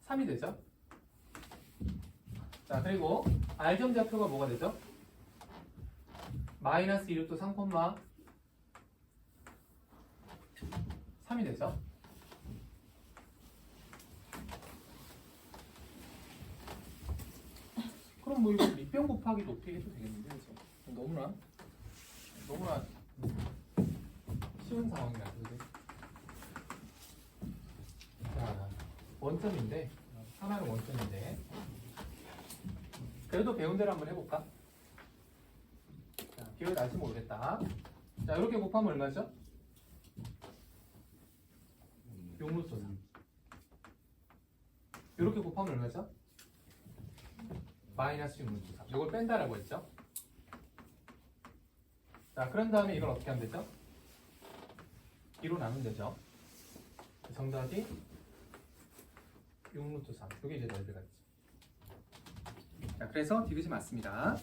3이 되죠? 자, 그리고 R점 좌표가 뭐가 되죠? 마이너스 2루트 3, 3이 되죠? 그럼 뭐 이거 밑변 곱하기 높이 해도 되겠는데, 그죠? 너무나 쉬운 상황이라, 그지? 자, 원점인데, 하나는 원점인데, 그래도 배운 대로 한번 해볼까? 자, 기억이 날지 모르겠다. 자, 이렇게 곱하면 얼마죠? 6루트 3. 이렇게 곱하면 얼마죠? 마이너스 6루트 3. 이걸 뺀다라고 했죠? 자, 그런 다음에 이걸 어떻게 하면 되죠? 2로 나누면 되죠? 정답이 6루트 3. 이게 이제 넓이가 있죠. 자, 그래서 디귿이 맞습니다.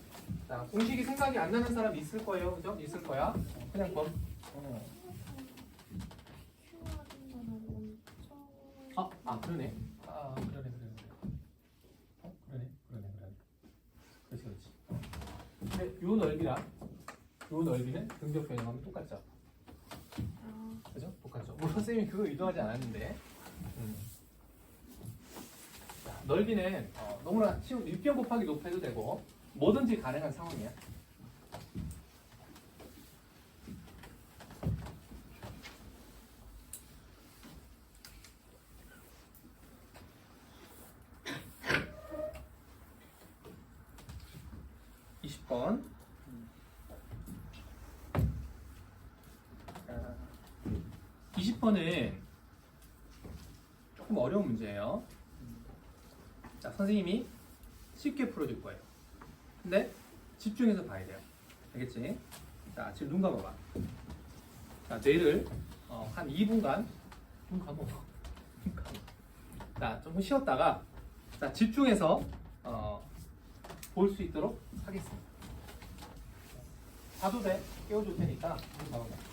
자, 공식이 생각이 안 나는 사람 있을 거예요, 그죠? 있을 거야. 그냥 그러네. 그러네. 그렇지. 근데 요 넓이랑 요 넓이는 등적 변형하면 똑같죠? 그죠? 똑같죠. 물론 선생님이 그거 의도하지 않았는데. 자, 넓이는 너무나 쉬운 밑변 곱하기 높여도 되고 뭐든지 가능한 상황이야. 번 20번은 조금 어려운 문제예요. 자, 선생님이 쉽게 풀어줄 거예요. 근데 집중해서 봐야 돼요. 알겠지? 자, 지금 눈 감아봐. 자, 뇌를 한 2분간 눈 감아. 자, 좀 쉬었다가 자, 집중해서 볼 수 있도록 하겠습니다. 봐도 돼. 깨워줄 테니까 눈 감아봐.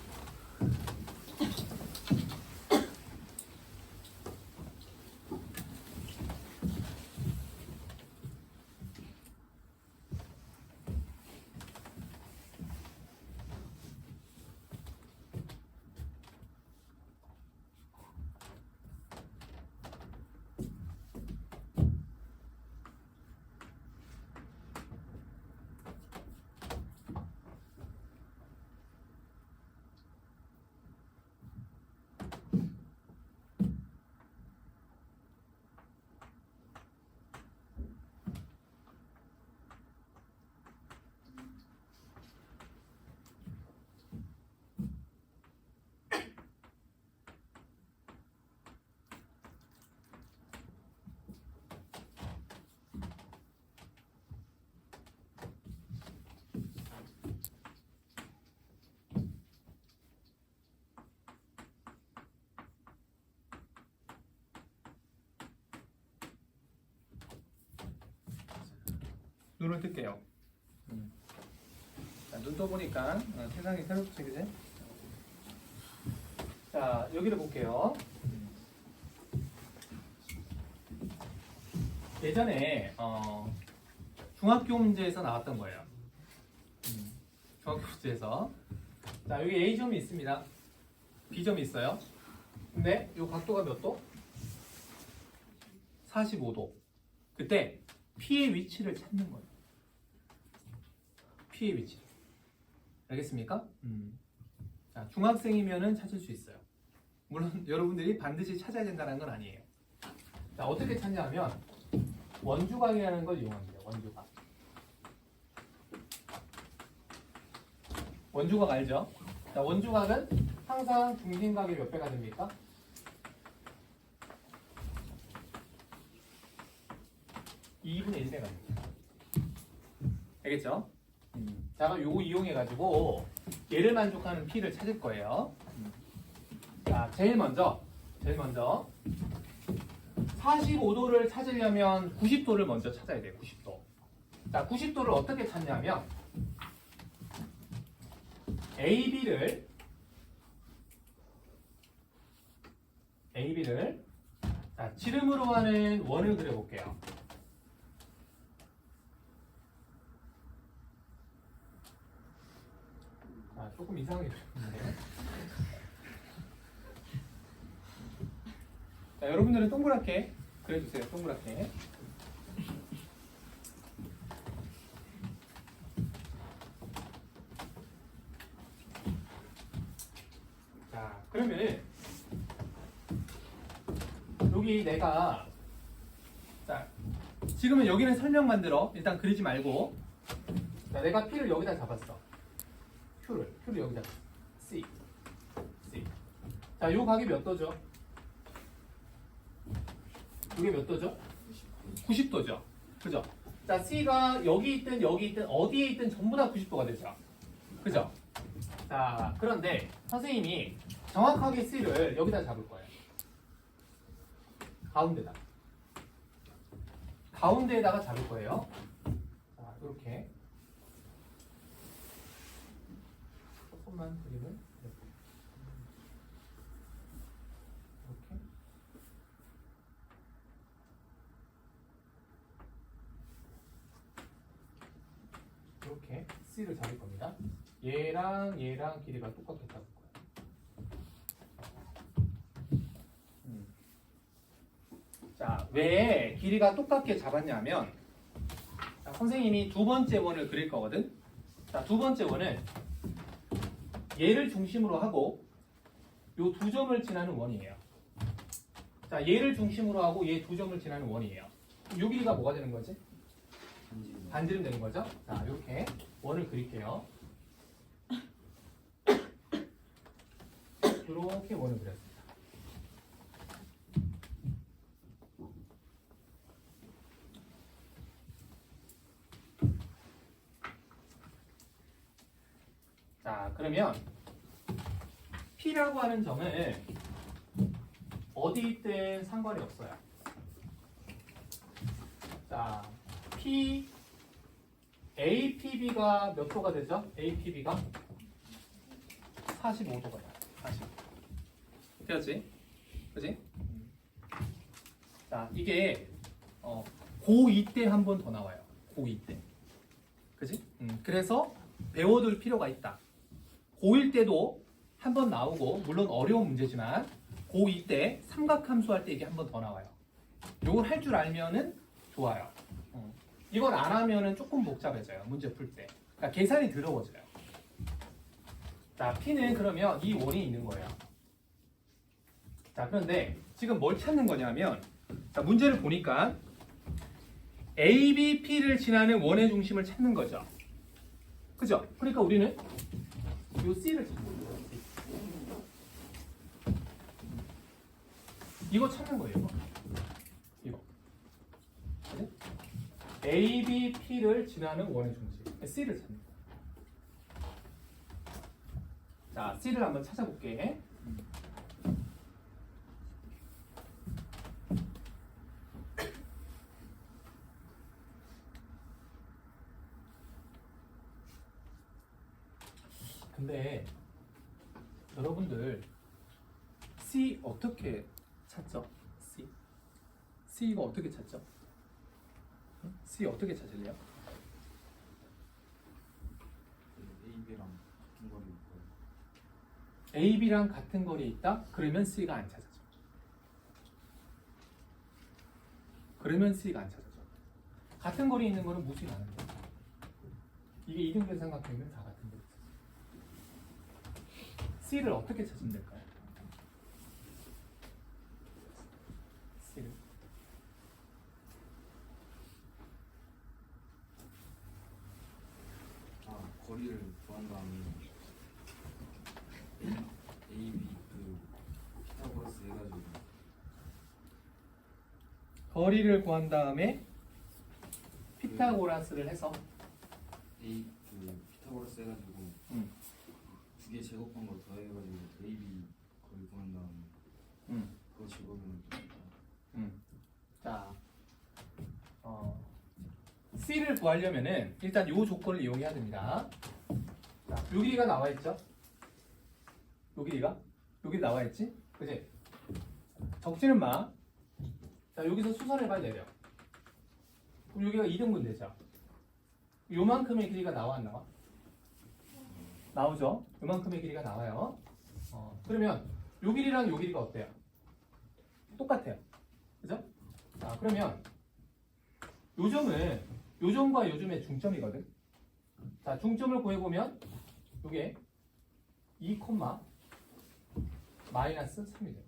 눈을 뜰게요. 자, 눈 떠보니까 세상이 새롭지, 그지? 자, 여기를 볼게요. 예전에 중학교 문제에서 나왔던 거예요. 중학교 문제에서. 자, 여기 A점이 있습니다. B점이 있어요. 근데 이 각도가 몇 도? 45도. 그때 P의 위치를 찾는 거예요. P의 위치. 알겠습니까? 자, 중학생이면은 찾을 수 있어요. 물론 여러분들이 반드시 찾아야 된다는 건 아니에요. 자, 어떻게 찾냐면 원주각이라는 걸 이용합니다. 원주각. 원주각 알죠? 자, 원주각은 항상 중심각의 몇 배가 됩니까? 2분의 1배가 됩니다. 알겠죠? 자, 그럼 요거 이용해가지고 얘를 만족하는 P를 찾을 거예요. 자, 제일 먼저 45도를 찾으려면 90도를 먼저 찾아야 돼요. 90도. 자, 90도를 어떻게 찾냐면 AB를 자, 지름으로 하는 원을 그려볼게요. 자, 조금 이상하게 그렸는데요. 자, 여러분들은 동그랗게 그려주세요. 동그랗게. 자, 그러면은 여기 내가 자, 지금은 여기는 설명만 들어. 일단 그리지 말고. 자, 내가 P를 여기다 잡았어. Q를 여기다. C. 자, 요 각이 몇 도죠? 이게 몇 도죠? 90도죠. 그죠? 자, C가 여기 있든 어디에 있든 전부 다 90도가 되죠. 그죠? 자, 그런데 선생님이 정확하게 C를 여기다 잡을 거예요. 가운데에다가 잡을 거예요. 자, 이렇게 조금만 그리면 이렇게. 이렇게 C를 잡을 겁니다. 얘랑 길이가 똑같게 잡을 거예요. 자, 왜 길이가 똑같게 잡았냐면 자, 선생님이 두 번째 원을 그릴 거거든. 자, 두 번째 원은 얘를 중심으로 하고 요 두 점을 지나는 원이에요. 자, 얘를 중심으로 하고 얘 두 점을 지나는 원이에요. 요 길이가 뭐가 되는 거지? 반지름 되는 거죠? 자, 이렇게 원을 그릴게요. 이렇게 원을 그렸습니다. 자, 그러면 P라고 하는 점을 어디 있든 상관이 없어요. 자, APB가 몇 도가 되죠? APB가 45도가 돼요. 45. 되었지? 그지? 자, 이게 고2 때 한 번 더 나와요. 고2 때. 그지? 그래서 배워둘 필요가 있다. 고1 때도 한 번 나오고, 물론 어려운 문제지만 고2 때 삼각함수 할 때 이게 한 번 더 나와요. 이걸 할 줄 알면은 좋아요. 이걸 안 하면은 조금 복잡해져요. 문제 풀 때. 그러니까 계산이 더러워져요. 자, P는 그러면 이 원이 있는 거예요. 자, 그런데 지금 뭘 찾는 거냐면, 자, 문제를 보니까 ABP를 지나는 원의 중심을 찾는 거죠. 그죠? 그러니까 우리는 이 C를 찾는 거예요. 이거 찾는 거예요. 이거. 그치? ABP를 지나는 원의 중심. C를 찾는 거예요. 자, C를 한번 찾아볼게. 근데 여러분들 C 어떻게 찾죠? C 이거 어떻게 찾죠? C 어떻게 찾을래요? AB랑 같은 거리 있다? 그러면 C가 안 찾아져. 같은 거리 있는 거는 무시 나는 거죠. 이게 이등변 삼각형이면 다 같은 거리 있어요. C를 어떻게 찾으면 될까요? C를 거리를 구한 다음에 A, B 피타고라스 해가지고 거리를 구한 다음에 피타고라스를 해서 A 피타고라스 해가지고 음. 두 개 제곱한 거 더해가지고 AB 거리 구한 다음에 그거 제곱은 자, C를 구하려면은 일단 이 조건을 이용해야 됩니다. 자, 요 길이가 나와 있죠? 요 길이가? 여기 나와 있지? 그지? 적지는 마. 자, 여기서 수선해봐야 돼요. 그럼 여기가 2등분 되죠? 요만큼의 길이가 나와 안 나와? 나오죠? 요만큼의 길이가 나와요. 그러면 요 길이랑 요 길이가 어때요? 똑같아요. 그죠? 자, 그러면 요점은 요점과 요점의 중점이거든. 자, 중점을 구해보면 요게 2, 마이너스 3이 돼요.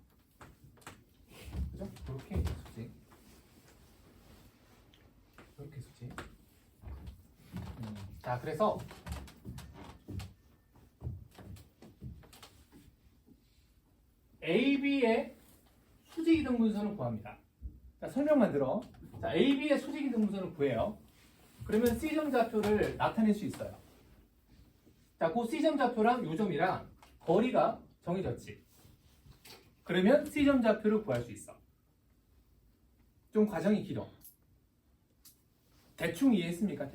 그죠? 이렇게 수지. 이렇게 수지. 자, 그래서 AB의 수직이등분선을 구합니다. 자, 설명만 들어. 자, AB의 수직이등분선을 구해요. 그러면 C점 좌표를 나타낼 수 있어요. 자, 그 C점 좌표랑 요점이랑 거리가 정해졌지. 그러면 C점 좌표를 구할 수 있어. 좀 과정이 길어. 대충 이해했습니까?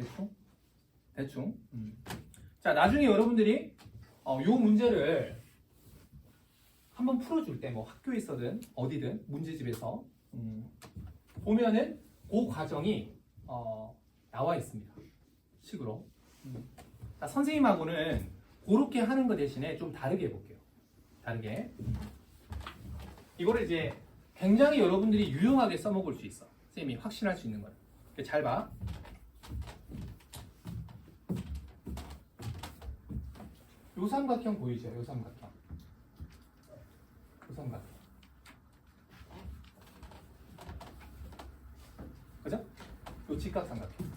대충. 자, 나중에 여러분들이 요 문제를 한번 풀어줄 때 뭐 학교에 있어든 어디든 문제집에서 보면은 그 과정이 나와 있습니다. 식으로. 자, 선생님하고는 그렇게 하는 거 대신에 좀 다르게 해볼게요. 다르게. 이거를 이제 굉장히 여러분들이 유용하게 써먹을 수 있어. 선생님이 확신할 수 있는 거예요. 잘 봐. 요 삼각형 보이죠? 요 삼각형. 요 삼각형. 그죠? 요 직각삼각형.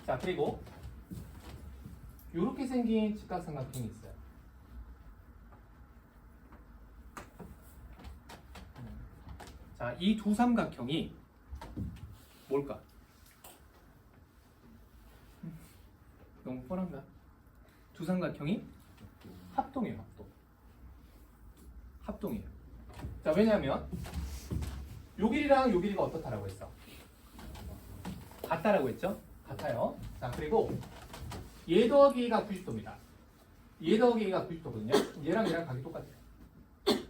자, 그리고 요렇게 생긴 직각삼각형이 있어요. 자, 이 두 삼각형이 뭘까? 너무 뻔한가? 두 삼각형이 합동이에요, 합동이에요. 자, 왜냐하면 요 길이랑 요 길이가 어떻다라고 했어? 같다라고 했죠? 같아요. 자, 그리고 얘 더하기가 90도입니다. 얘 더하기가 90도거든요. 얘랑 얘랑 각이 똑같아요.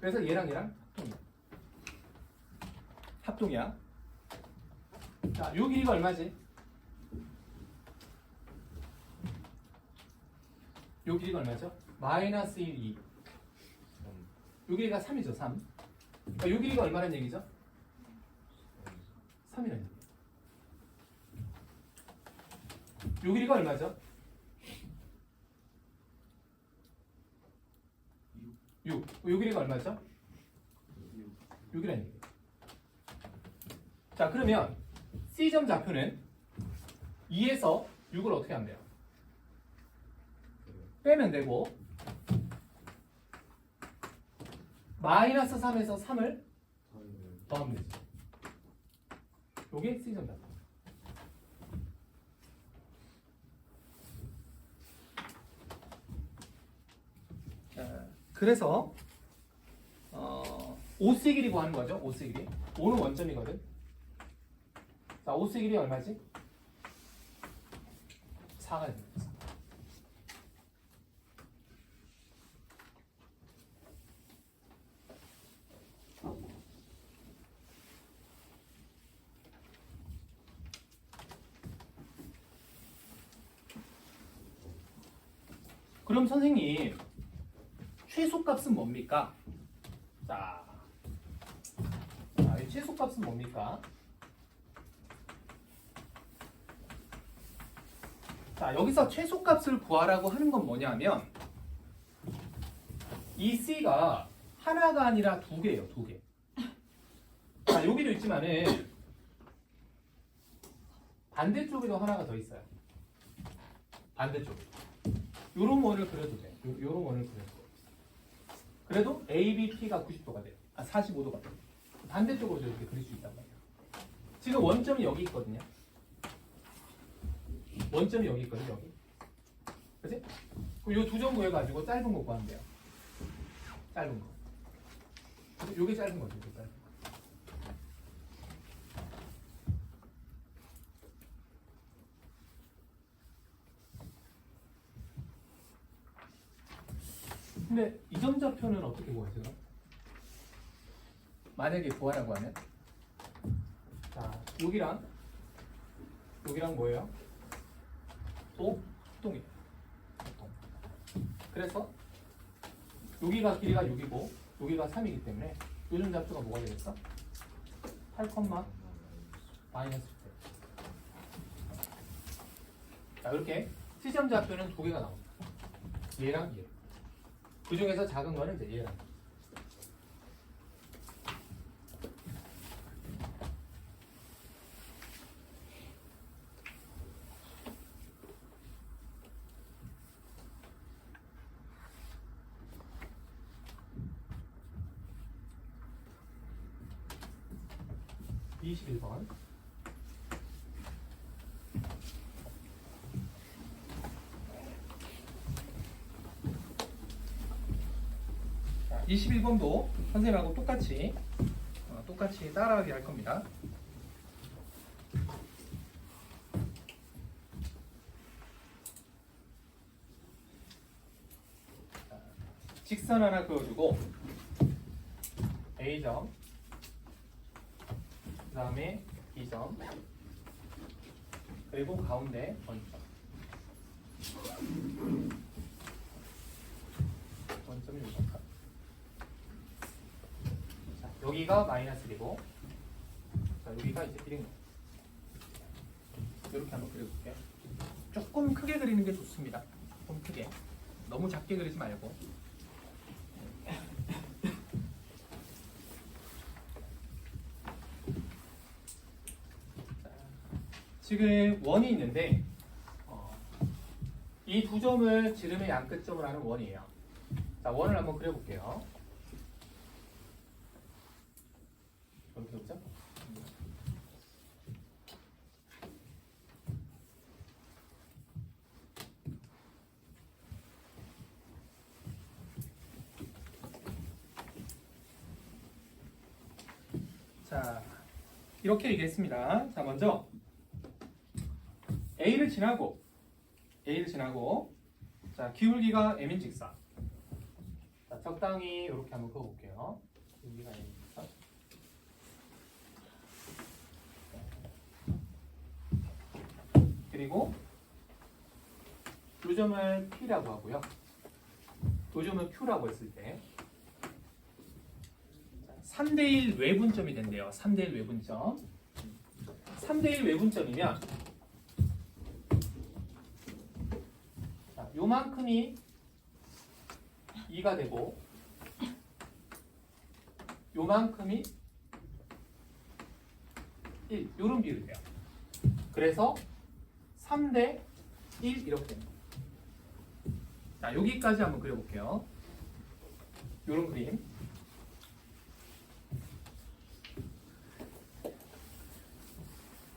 그래서 얘랑 얘랑 합동이야. 자, 요 길이가 얼마지? 요 길이가 얼마죠? 마이너스 1, 2. 요 길이가 3이죠, 3. 그러니까 요 길이가 얼마란 얘기죠? 3이라는 얘기예요. 요 길이가 얼마죠? 6. 요 길이가 얼마죠? 요 길이라는 얘기예요. 자, 그러면 C점 좌표는 2에서 6을 어떻게 하면 돼요? 빼면 되고 마이너스 3에서 3을 더하면 되죠. 요게 C점 좌표. 자, 그래서 OC 길이 구하는 거죠. OC 길이. O는 원점이거든. 자, OC 길이 얼마지? 4가 됩니다. 그럼 선생님, 최소값은 뭡니까? 자, 이 최소값은 뭡니까? 자, 여기서 최소값을 구하라고 하는 건 뭐냐면 이 C가 하나가 아니라 두 개예요, 두 개. 자, 여기도 있지만은 반대쪽에도 하나가 더 있어요. 반대쪽에. 요런 원을 그려도 돼. 요런 원을 그려도 돼. 그래도 ABP가 90도가 돼요. 45도가 돼요. 반대쪽으로 이렇게 그릴 수 있단 말이에요. 지금 원점이 여기 있거든요. 원점이 여기 있거든요. 여기. 그치? 그럼 요 두 점 구해가지고 짧은 거 구하면 돼요. 짧은 거. 요게 짧은 거죠. 요게 짧은 거. 근데 이 점 좌표는 어떻게 구하세요? 만약에 구하라고 하면 자 여기랑 뭐예요? 똥이에요. 똥. 그래서 여기가 길이가 6이고 여기가 3이기 때문에 요점 좌표가 뭐가 되겠어? 8, 마이너스 1. 자 이렇게 C점 좌표는 두 개가 나옵니다. 얘랑 얘. 그 중에서 작은 거는 이제 얘랑. 이 21번. 자, 21번도 선생님하고 똑같이 따라하게 할 겁니다. 자, 직선 하나 그어주고 A점 그 다음에 2점 그리고 가운데 원점 원점이 요만큼. 자, 여기가 마이너스 1이고 자, 여기가 이제 1인 거. 이렇게 한번 그려볼게요. 조금 크게 그리는 게 좋습니다. 조금 크게. 너무 작게 그리지 말고. 지금 원이 있는데 이 두 점을 지름의 양 끝점을 하는 원이에요. 자, 원을 한번 그려볼게요. 이렇게 보죠. 자, 이렇게 얘기했습니다. 자, 먼저 A를 지나고 자 기울기가 M인 직선. 자, 적당히 이렇게 한번 그어볼게요. 기울기가 M인 직선. 그리고 요 점을 P라고 하고요. 요 점을 Q라고 했을 때 3대1 외분점이 된대요. 3대1 외분점. 3대1 외분점이면 자, 요만큼이 2가 되고 요만큼이 1 요런 비율이 돼요. 그래서 3대 1 이렇게 됩니다. 자, 여기까지 한번 그려볼게요. 요런 그림.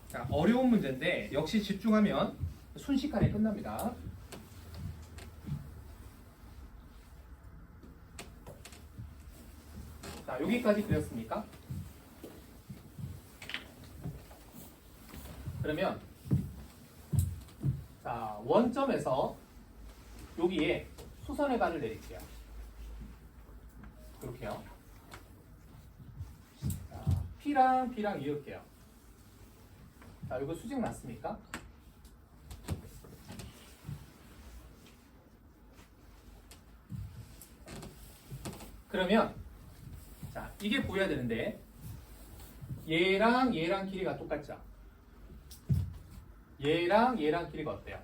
자, 어려운 문제인데 역시 집중하면 순식간에 끝납니다. 자, 여기까지 그렸습니까? 그러면 자, 원점에서 여기에 수선의 반을 내릴게요. 그렇게요. 자, P랑 B랑 이을게요. 자, 이거 수직 맞습니까? 그러면 자, 이게 보여야 되는데 얘랑 길이가 똑같죠? 얘랑 길이가 어때요?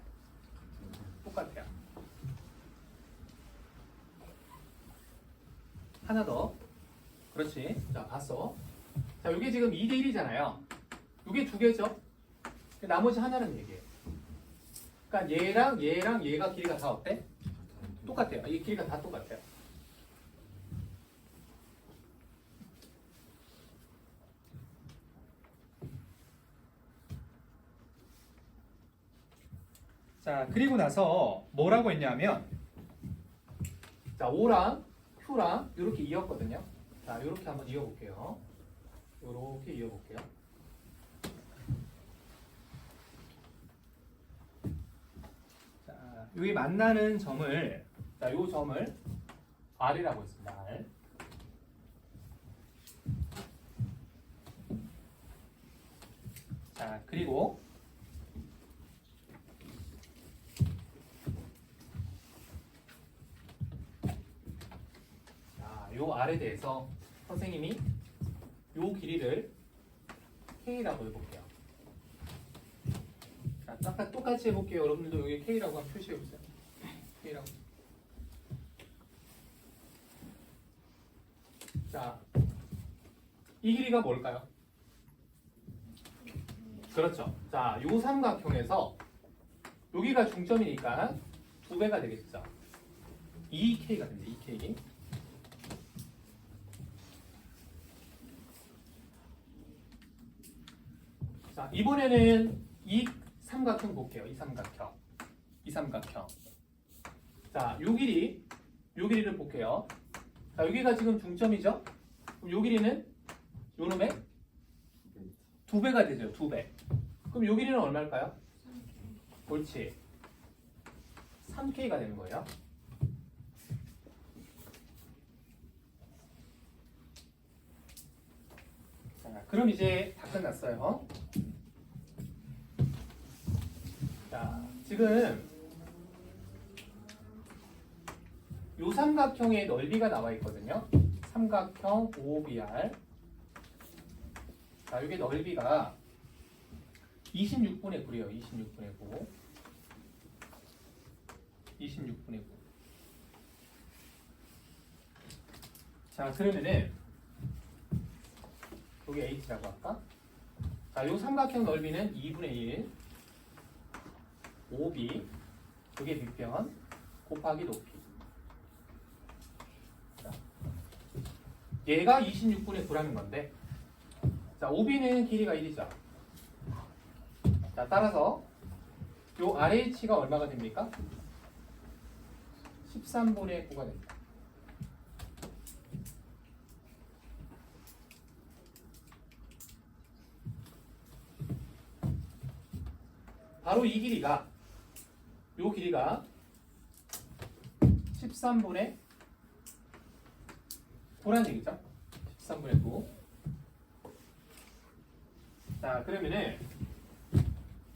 똑같아요. 하나 더. 그렇지. 자, 봤어. 자, 이게 지금 2대 1이잖아요. 이게 두 개죠? 나머지 하나는 얘기예요. 그러니까 얘랑 얘가 길이가 다 어때? 똑같아요. 이 길이가 다 똑같아요. 자, 그리고 나서 뭐라고 했냐면 자, O랑 Q랑 이렇게 이었거든요. 자, 이렇게 한번 이어볼게요. 이렇게 이어볼게요. 자, 여기 만나는 점을 자, 요 점을 R이라고 했습니다. R. 자, 그리고 자, 요 R에 대해서 선생님이 요 길이를 K라고 해볼게요. 자, 아까 똑같이 해볼게요. 여러분들도 여기 K라고 한번 표시해보세요. K라고. 자, 이 길이가 뭘까요? 그렇죠. 자, 요 삼각형에서 여기가 중점이니까 2배가 되겠죠. 2K가 됩니다. 2K. 자, 이번에는 이 삼각형 볼게요. 이 삼각형. 이 삼각형. 자, 요 길이를 볼게요. 자, 여기가 지금 중점이죠? 그럼 요 길이는 요 놈의 2배가 되죠. 2배. 그럼 요 길이는 얼마일까요? 옳지. 3K가 되는 거예요. 자, 그럼 이제 다 끝났어요. 자, 지금 요 삼각형의 넓이가 나와 있거든요. 삼각형 OBR. 자, 이게 넓이가 26분의 9이에요. 26분의 9. 26분의 9. 자, 그러면은 여기 H라고 할까? 자, 요 삼각형 넓이는 2분의 1 OB 그게 빗변 곱하기 높이. 자, 얘가 26분의 9라는 건데 자, OB는 길이가 1이죠. 자, 따라서 요 RH가 얼마가 됩니까? 13분의 9가 됩니다. 바로 이 길이가 요 길이가 13분의 9라는 얘기죠. 13분의 9. 자, 그러면은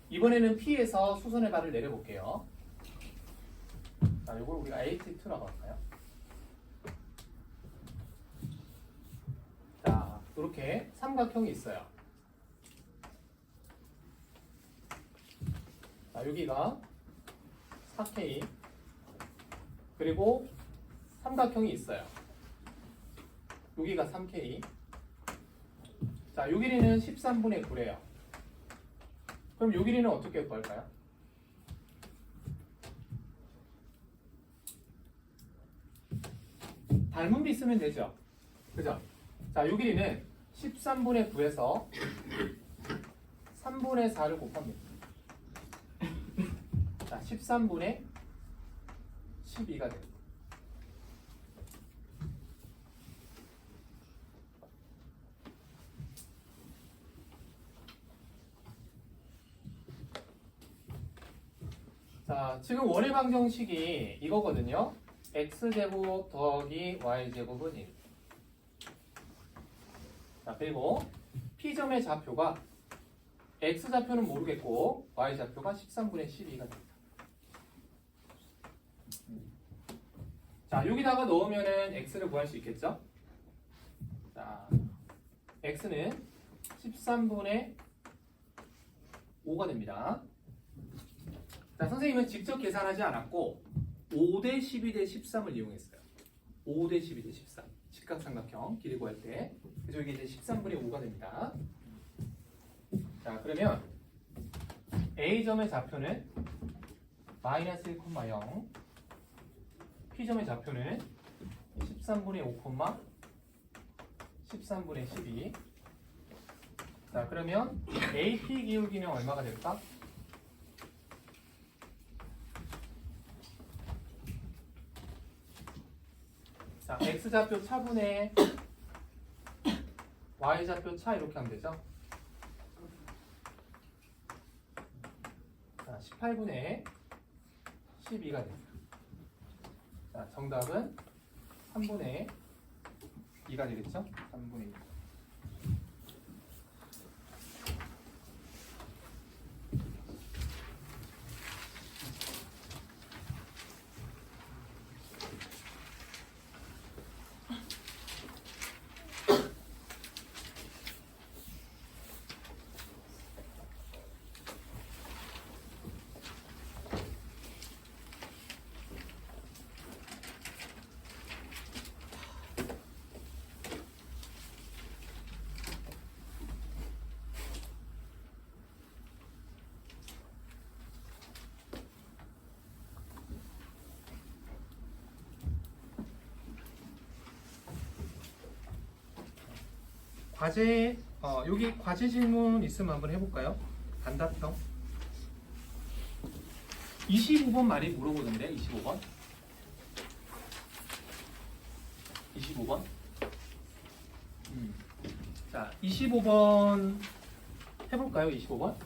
이번에는 P에서 수선의 발을 내려볼게요. 자, 요걸 우리가 AT2라고 할까요? 자, 이렇게 삼각형이 있어요. 자, 여기가 4K 그리고 삼각형이 있어요. 여기가 3K. 자, 요 길이는 13분의 9래요. 그럼 요 길이는 어떻게 구할까요? 닮은비 쓰면 되죠. 그죠? 자, 요 길이는 13분의 9에서 3분의 4를 곱합니다. 자, 13분의 12가 됩니다. 자, 지금 원의 방정식이 이거거든요. x제곱 더하기 y제곱은 1. 자, 그리고 P점의 좌표가 x좌표는 모르겠고 y좌표가 13분의 12가 됩니다. 자, 여기다가 넣으면은 x를 구할 수 있겠죠? 자, x는 13분의 5가 됩니다. 자, 선생님은 직접 계산하지 않았고 5대 12대 13을 이용했어요. 5대 12대 13 직각삼각형 길이 구할 때. 그래서 이게 이제 13분의 5가 됩니다. 자, 그러면 A점의 좌표는 마이너스 1,0 P점의 좌표는 13분의 5, 13분의 12. 자, 그러면 AP 기울기는 얼마가 될까? 자, x좌표 차분의 y좌표 차 이렇게 하면 되죠. 자, 18분의 12가 됩니다. 자, 정답은 3분의 2가 되겠죠? 3분의 2. 과제 여기 과제 질문 있으면 한번 해볼까요? 단답형 25번 많이 물어보던데 25번 25번 자 25번 해볼까요? 25번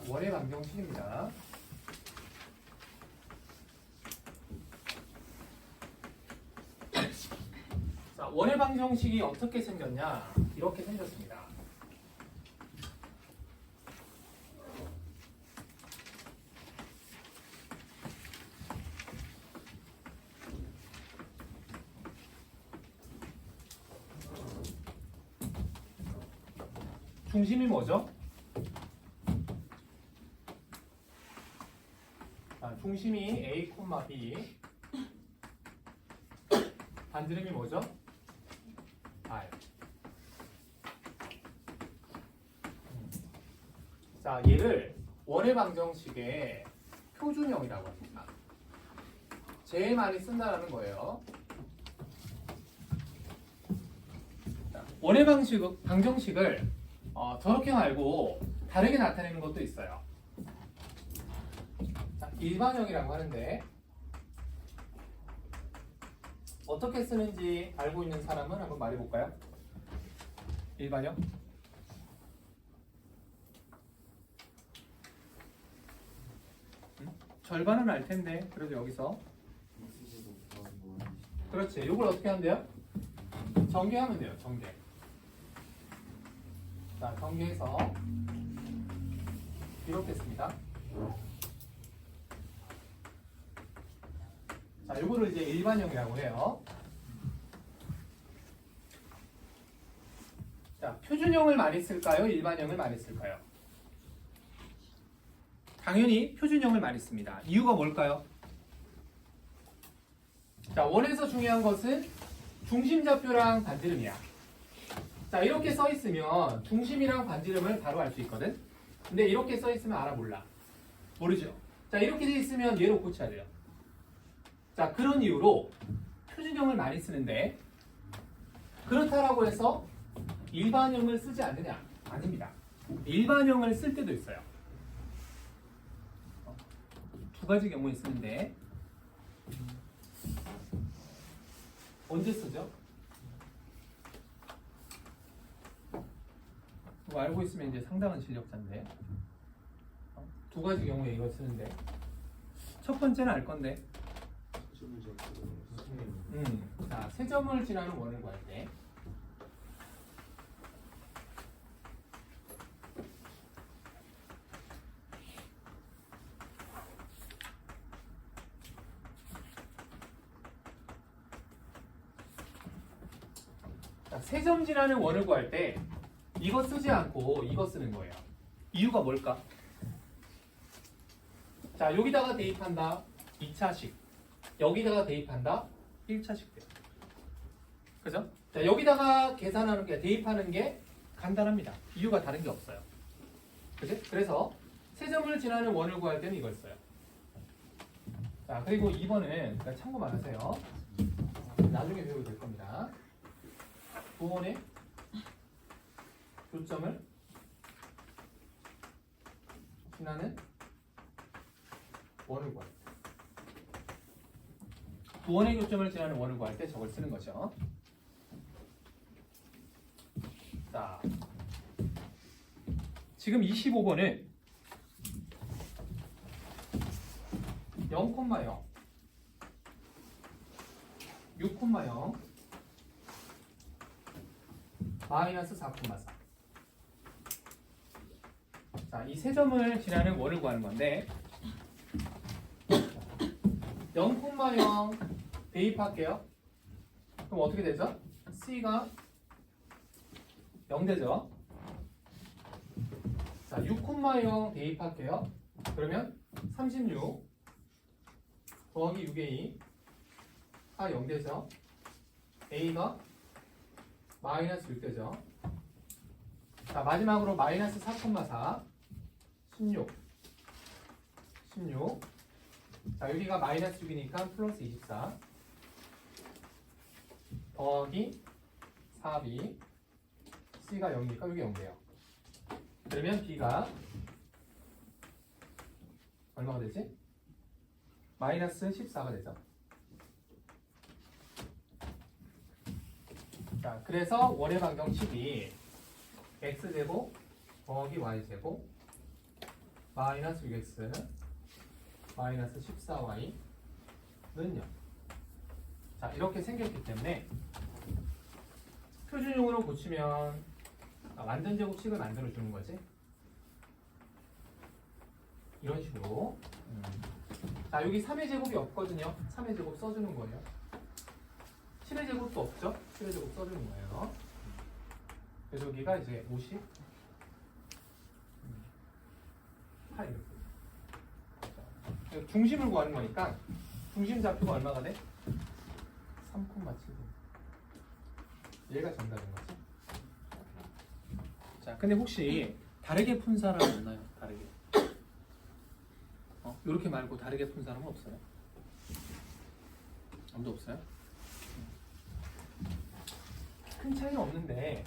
원의 방정식입니다. 자, 원의 방정식이 어떻게 생겼냐? 이렇게 생겼습니다. 중심이 뭐죠? 중심이 A, B 반지름이 뭐죠? R. 자, 얘를 원의 방정식의 표준형이라고 합니다. 제일 많이 쓴다라는 거예요. 자, 원의 방정식을 저렇게 말고 다르게 나타내는 것도 있어요. 일반형이라고 하는데 어떻게 쓰는지 알고 있는 사람은 한번 말해볼까요? 일반형? 절반은 알 텐데 그래도 여기서 그렇지. 이걸 어떻게 하면 돼요? 전개하면 돼요. 전개. 자, 전개해서 이렇게 씁니다. 자, 이거를 이제 일반형이라고 해요. 자, 표준형을 많이 쓸까요? 일반형을 많이 쓸까요? 당연히 표준형을 많이 씁니다. 이유가 뭘까요? 자, 원에서 중요한 것은 중심좌표랑 반지름이야. 자, 이렇게 써 있으면 중심이랑 반지름을 바로 알 수 있거든. 근데 이렇게 써 있으면 알아 몰라? 모르죠. 자, 이렇게 돼 있으면 얘로 고쳐야 돼요. 자, 그런 이유로 표준형을 많이 쓰는데 그렇다라고 해서 일반형을 쓰지 않느냐? 아닙니다. 일반형을 쓸 때도 있어요. 두 가지 경우에 쓰는데 언제 쓰죠? 그거 알고 있으면 이제 상당한 실력자인데 두 가지 경우에 이걸 쓰는데 첫 번째는 알 건데 자, 세 점을 지나는 원을 구할 때 세 점 지나는 원을 구할 때 이거 쓰지 않고 이거 쓰는 거예요. 이유가 뭘까? 자, 여기다가 대입한다 2차식, 여기다가 대입한다 1차식 돼요. 그죠? 자, 여기다가 계산하는 게 대입하는 게 간단합니다. 이유가 다른 게 없어요. 그지? 그래서 세 점을 지나는 원을 구할 때는 이걸 써요. 자, 그리고 2번은 참고만 하세요. 나중에 배우게 될 겁니다. 구원의 교점을 지나는 원을 구할 때. 구원의 교점을 지나는 원을 구할 때 저걸 쓰는 거죠. 자, 지금 25번은 0,0 6,0 마이너스 4,4 자, 이 세 점을 지나는 원을 구하는 건데 0,0 대입할게요. 그럼 어떻게 되죠? C가 0 되죠? 자, 6,0 대입할게요. 그러면 36 더하기 6A 가 0 되죠? A가 마이너스 6 되죠? 자, 마지막으로 마이너스 4,4 16 자, 여기가 마이너스 6이니까 플러스 24 더하기 4B C가 0이니까 여기 0 돼요. 그러면 B가 얼마가 되지? 마이너스 14가 되죠. 자, 그래서 원의 방정식이 x제곱 더하기 y제곱 마이너스 6x 마이너스 14y는요. 자, 이렇게 생겼기 때문에 표준용으로 고치면 완전 제곱식을 만들어주는 거지. 이런 식으로. 자, 여기 3의 제곱이 없거든요. 3의 제곱 써주는 거예요. 7의 제곱도 없죠. 7의 제곱 써주는 거예요. 그래서 여기가 이제 50 8 이렇게. 중심을 구하는 거니까 중심 좌표가 얼마가 돼? 3,7. 얘가 정답인 거지. 자, 근데 혹시 다르게 푼 사람 없나요? 다르게. 이렇게 말고 다르게 푼 사람은 없어요? 아무도 없어요? 큰 차이는 없는데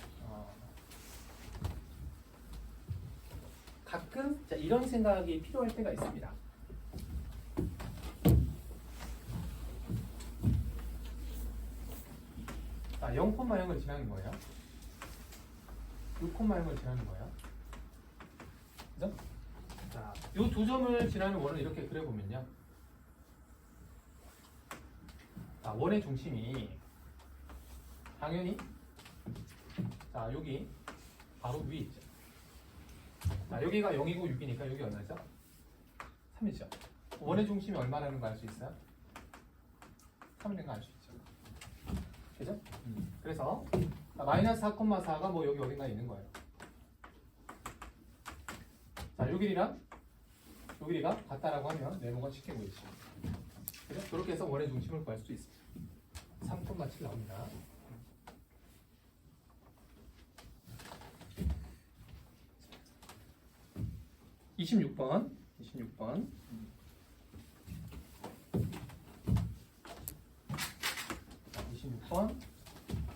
가끔 이런 생각이 필요할 때가 있습니다. 자, 0,0을 지나는 거예요. 6,0을 지나는 거예요. 그죠? 자, 이 두 점을 지나는 원을 이렇게 그려보면요. 자, 원의 중심이 당연히 자, 여기 바로 위에 있죠. 자, 여기가 0이고 6이니까 여기 얼마죠? 3이죠. 원의 중심이 얼마라는 거 알 수 있어요? 3이라는 거 알 수 있죠. 그죠? 그래서 마이너스 4,4가 뭐 여기 어딘가에 있는 거예요. 자, 요 길이랑 요 길이가 같다라고 하면 네모가 쉽게 보이죠. 그죠? 그렇게 해서 원의 중심을 구할 수 있습니다. 3,7 나옵니다. (26번)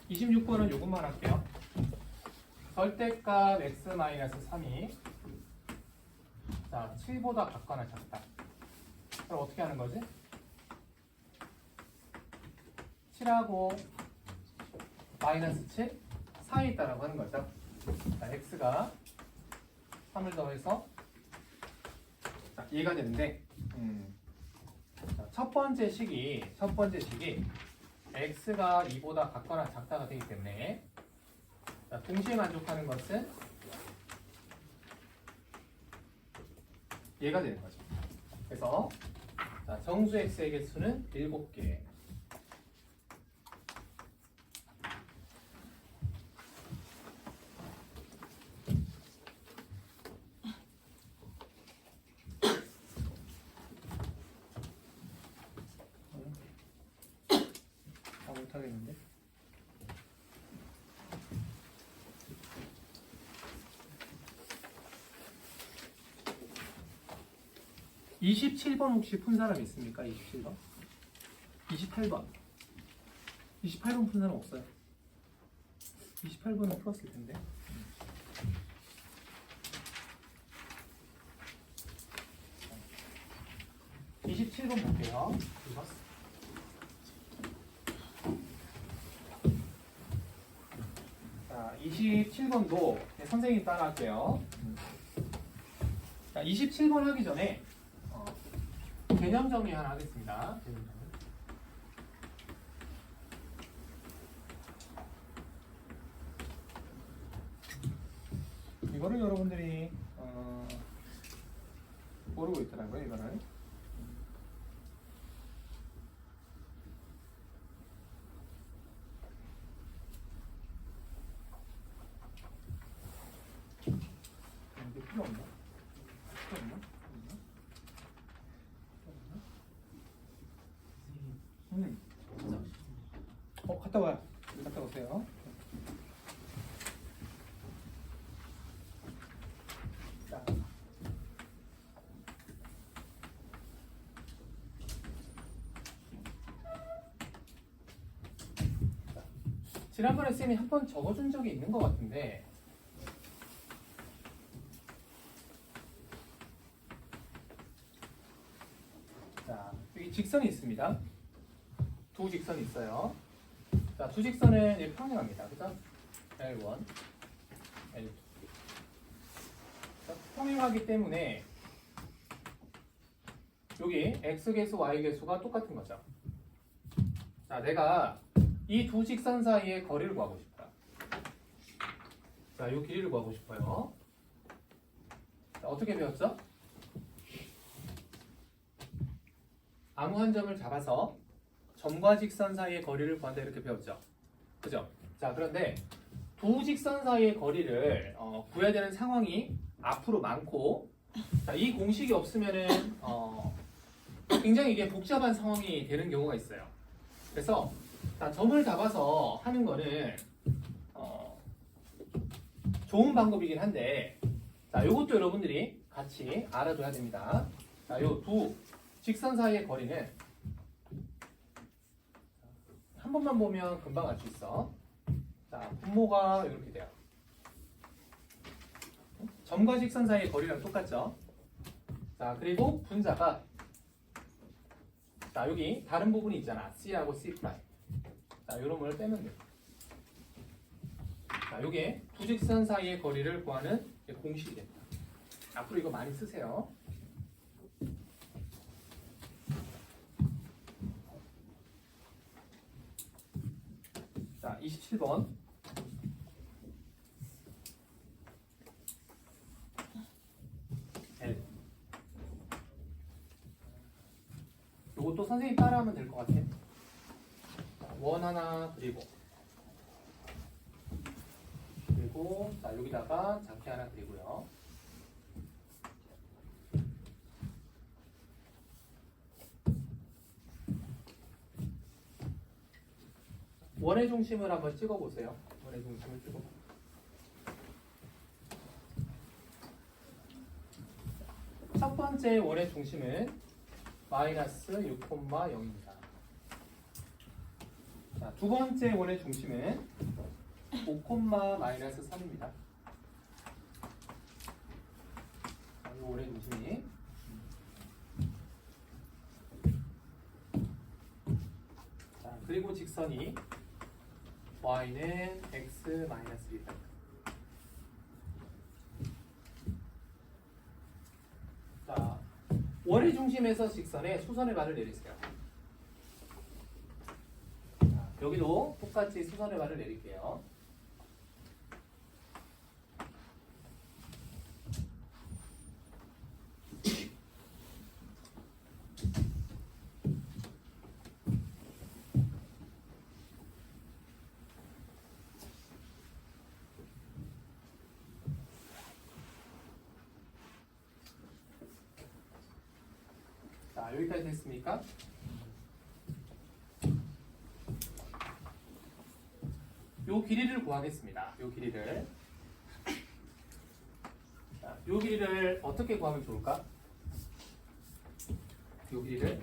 26번은 요것만 할게요. 절대값 x-3이 자, 7보다 같거나 작다. 그럼 어떻게 하는 거지? 7하고 마이너스 7 사이에 있다라고 하는 거죠. 자, x가 3을 더해서 자, 얘가 되는데 자, 첫 번째 식이 x가 2보다 같거나 작다가 되기 때문에 자, 동시에 만족하는 것은 얘가 되는 거죠. 그래서 자, 정수 x의 개수는 7개. 못하겠는데. 27번 혹시 푼 사람 있습니까? 27번? 28번. 28번 푼 사람 없어요. 28번은 풀었을 텐데. 자, 27번 볼게요. 자, 27번도 선생님 따라 할게요. 자, 27번 하기 전에 개념 정리 하나 하겠습니다. 개념 정리. 이거를 여러분들이 모르고 있더라고요. 이거를. 이게 필요 없나? 필요 없나? 갔다 와요. 갔다 오세요. 자. 지난번에 쌤이 한 번 적어준 적이 있는 것 같은데 자, 여기 직선이 있습니다. 두 직선이 있어요. 자, 두 직선은 이제 평행합니다. 그죠? L1, L2. 자, 평행하기 때문에 여기 X계수, Y계수가 똑같은 거죠. 자, 내가 이 두 직선 사이의 거리를 구하고 싶어요. 자, 이 길이를 구하고 싶어요. 자, 어떻게 배웠죠? 아무 한 점을 잡아서 점과 직선 사이의 거리를 구한다 이렇게 배웠죠. 그죠? 자, 그런데 두 직선 사이의 거리를 구해야 되는 상황이 앞으로 많고 자, 이 공식이 없으면은 굉장히 이게 복잡한 상황이 되는 경우가 있어요. 그래서 자, 점을 잡아서 하는 거는 좋은 방법이긴 한데 자, 이것도 여러분들이 같이 알아둬야 됩니다. 자, 요 두 직선 사이의 거리는 한 번만 보면 금방 알 수 있어. 자, 분모가 이렇게 돼요. 점과 직선 사이의 거리랑 똑같죠? 자, 그리고 분자가 자, 여기 다른 부분이 있잖아. C하고 C'. 자, 요런 걸 빼면 돼요. 자, 요게 두 직선 사이의 거리를 구하는 공식이 됩니다. 앞으로 이거 많이 쓰세요. 자, 27번. L. 요것도 선생님 따라하면 될 것 같아. 원 하나 그리고 자, 여기다가 작게 하나 그리고요. 원의 중심을 한번 찍어보세요. 원의 중심을 찍어. 첫 번째 원의 중심은 마이너스 6,0입니다. 자, 두 번째 원의 중심은 5,-3입니다. 이 원의 중심이 자, 그리고 직선이 y는 x-1이다. 자, 원의 중심에서 직선에 수선의 발을 내리세요. 자, 여기도 똑같이 수선의 발을 내릴게요. 자, 여기까지 됐습니까? 요 길이를 구하겠습니다. 요 길이를. 자, 요 길이를 어떻게 구하면 좋을까? 요 길이를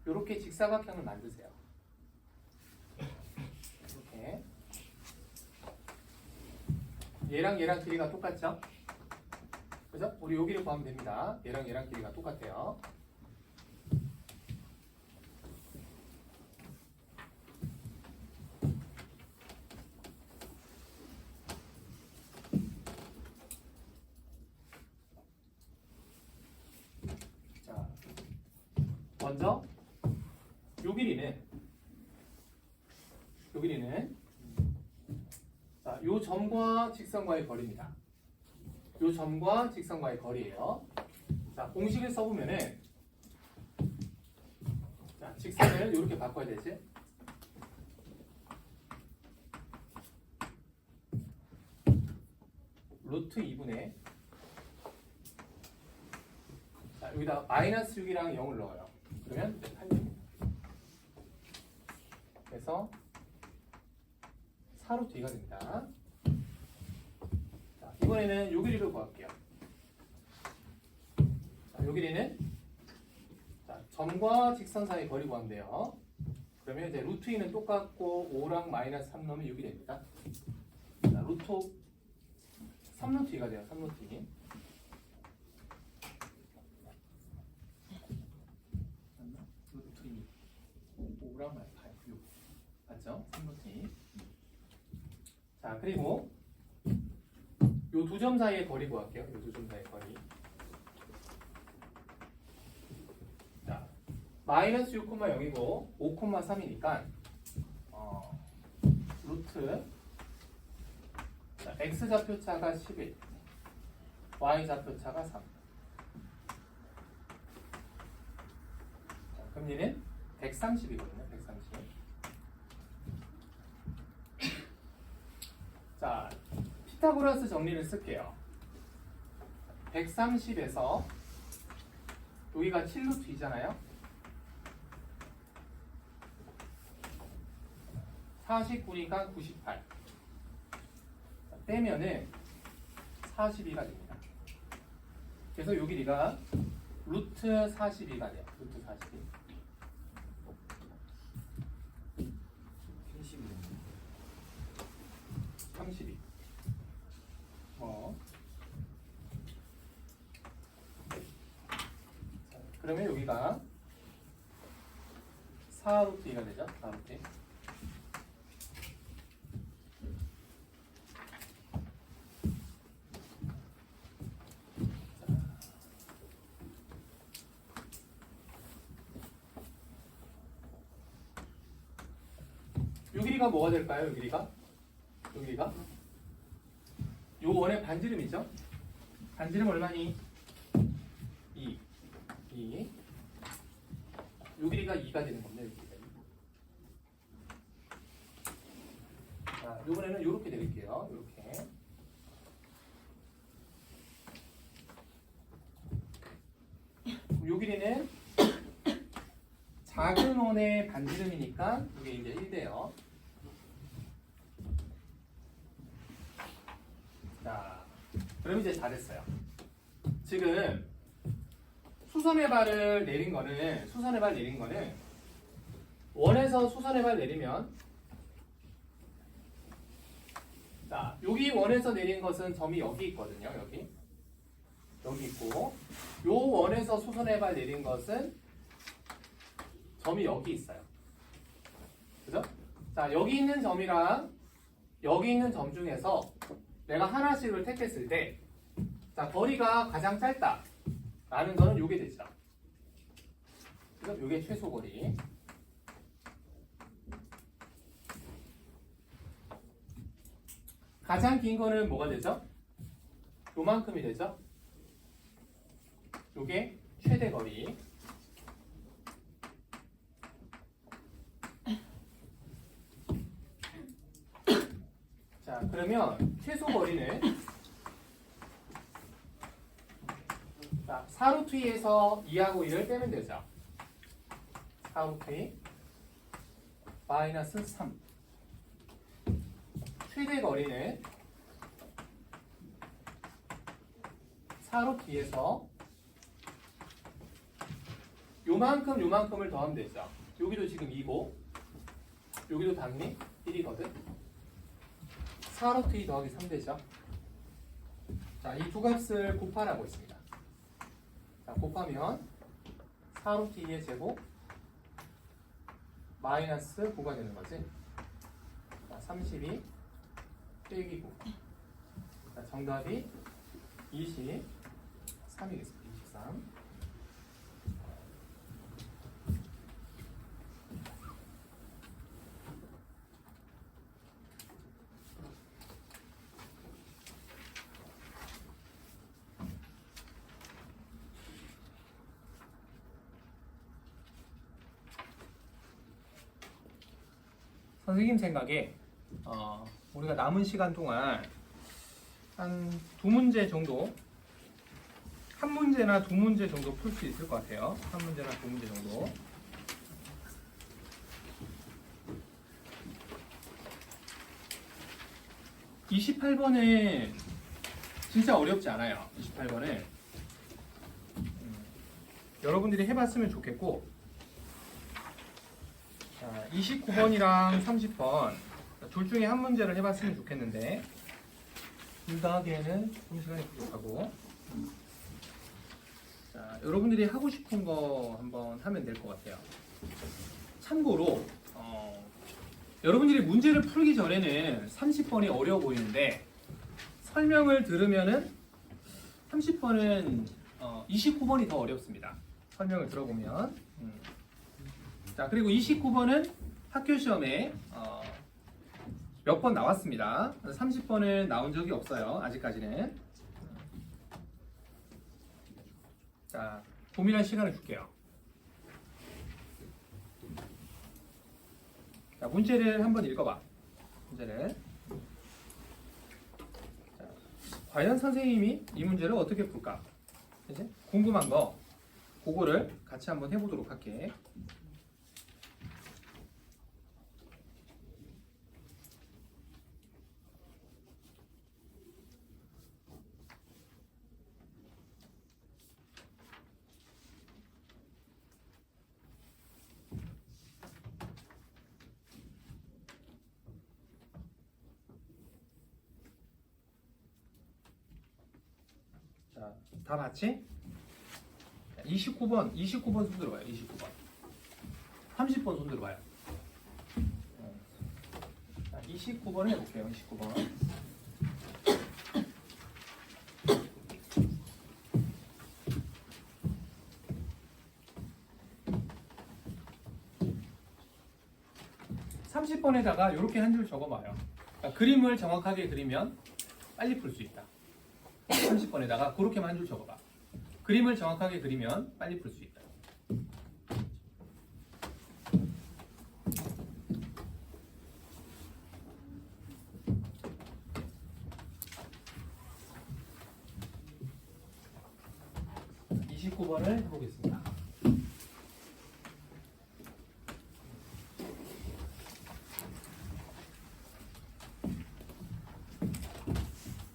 이렇게 직사각형을 만드세요. 이렇게 얘랑 얘랑 길이가 똑같죠? 그죠? 우리 요 길이 구하면 됩니다. 얘랑 얘랑 길이가 똑같아요. 자, 먼저 요 길이는 자, 요 점과 직선과의 거리입니다. 요 점과 직선과의 거리예요. 자, 공식을 써보면은 자, 직선을 이렇게 바꿔야 되지. 루트 2분의 자, 여기다 마이너스 6이랑 0을 넣어요. 그러면 8입니다. 그래서 4루트 2가 됩니다. 자, 이번에는 요 길이로 구할게요. 자, 요 길이는 자, 점과 직선 사이 거리 구하면 돼요. 그러면 이제 루트 2는 똑같고 5랑 마이너스 3 넣으면 6이 됩니다. 자, 루트 3루트 2가 돼요. 3루트 2. 루트 2 5랑 마이너스 8 6 맞죠? 3루트 2. 자, 그리고 요 두 점 사이의 거리 구할게요. 요 두 점 사이의 거리. 자, 마이너스 6,0이고 5,3이니까 루트 자, x 좌표차가 11, y 좌표차가 3. 자, 그럼 얘는 130이거든요. 130. 자, 피타고라스 정리를 쓸게요. 130에서 여기가 7루트 2잖아요. 49니까 98. 자, 빼면은 42가 됩니다. 그래서 요 길이가 루트 42가 돼요. 루트 42. 32. 자, 그러면 여기가 4루트 2가 되죠. 4루트 2. 요 길이가 뭐가 될까요? 요 길이가? 요 길이가? 요 원의 반지름이죠? 반지름 얼마니? 2. 2. 요 길이가 2가 되는 겁니다. 요 길이가 2. 자, 요번에는 요렇게 드릴게요. 요렇게. 요 길이는 작은 원의 반지름이니까 이게 이제 1대요. 자, 그럼 이제 잘했어요. 지금 수선의 발을 내린 거는 원에서 수선의 발 내리면 자, 여기 원에서 내린 것은 점이 여기 있거든요. 여기 있고 요 원에서 수선의 발 내린 것은 점이 여기 있어요. 그죠? 자, 여기 있는 점이랑 여기 있는 점 중에서 내가 하나씩을 택했을 때 자, 거리가 가장 짧다 라는 거는 요게 되죠. 그죠? 요게 최소 거리. 가장 긴 거는 뭐가 되죠? 요만큼이 되죠? 요게 최대 거리. 자, 그러면 최소 거리는 자, 4루트 2에서 2하고 1을 빼면 되죠. 4루트 2 마이너스 3. 최대 거리는 4로 B에서 요만큼을 더하면 되죠. 여기도 지금 2고 여기도 답니 1이거든. 4로 T 더하기 3 되죠. 자, 이 두 값을 곱하라고 있습니다. 자, 곱하면 4로 T의 제곱 마이너스 9가 되는 거지. 자, 32 빼기 9. 자, 정답이 23이겠습니다. 23. 선생님 생각에 우리가 남은 시간 동안 한 두 문제 정도, 한 문제나 두 문제 정도 풀 수 있을 것 같아요. 한 문제나 두 문제 정도. (28번은) 진짜 어렵지 않아요. 28번은 여러분들이 해봤으면 좋겠고, 자, 29번이랑 30번 둘 중에 한 문제를 해봤으면 좋겠는데 둘 다 하기에는 조금 시간이 부족하고, 자, 여러분들이 하고 싶은 거 한번 하면 될 것 같아요. 참고로 여러분들이 문제를 풀기 전에는 30번이 어려워 보이는데 설명을 들으면은 30번은 29번이 더 어렵습니다. 설명을 들어보면. 자, 그리고 29번은 학교 시험에 몇 번 나왔습니다. 30번은 나온 적이 없어요. 아직까지는. 자, 고민할 시간을 줄게요. 자, 문제를 한번 읽어봐. 문제를. 자, 과연 선생님이 이 문제를 어떻게 풀까? 이제 궁금한 거, 그거를 같이 한번 해보도록 할게. 자, 다 봤지? 29번 손 들어봐요. 29번. 30번 손 들어봐요. 자, 29번 해볼게요. 29번. (30번에다가) 이렇게 한 줄 적어봐요. 그러니까 그림을 정확하게 그리면 빨리 풀 수 있다. 30번에다가 그렇게만 한 줄 적어봐. 그림을 정확하게 그리면 빨리 풀 수 있다. (29번을) 해보겠습니다.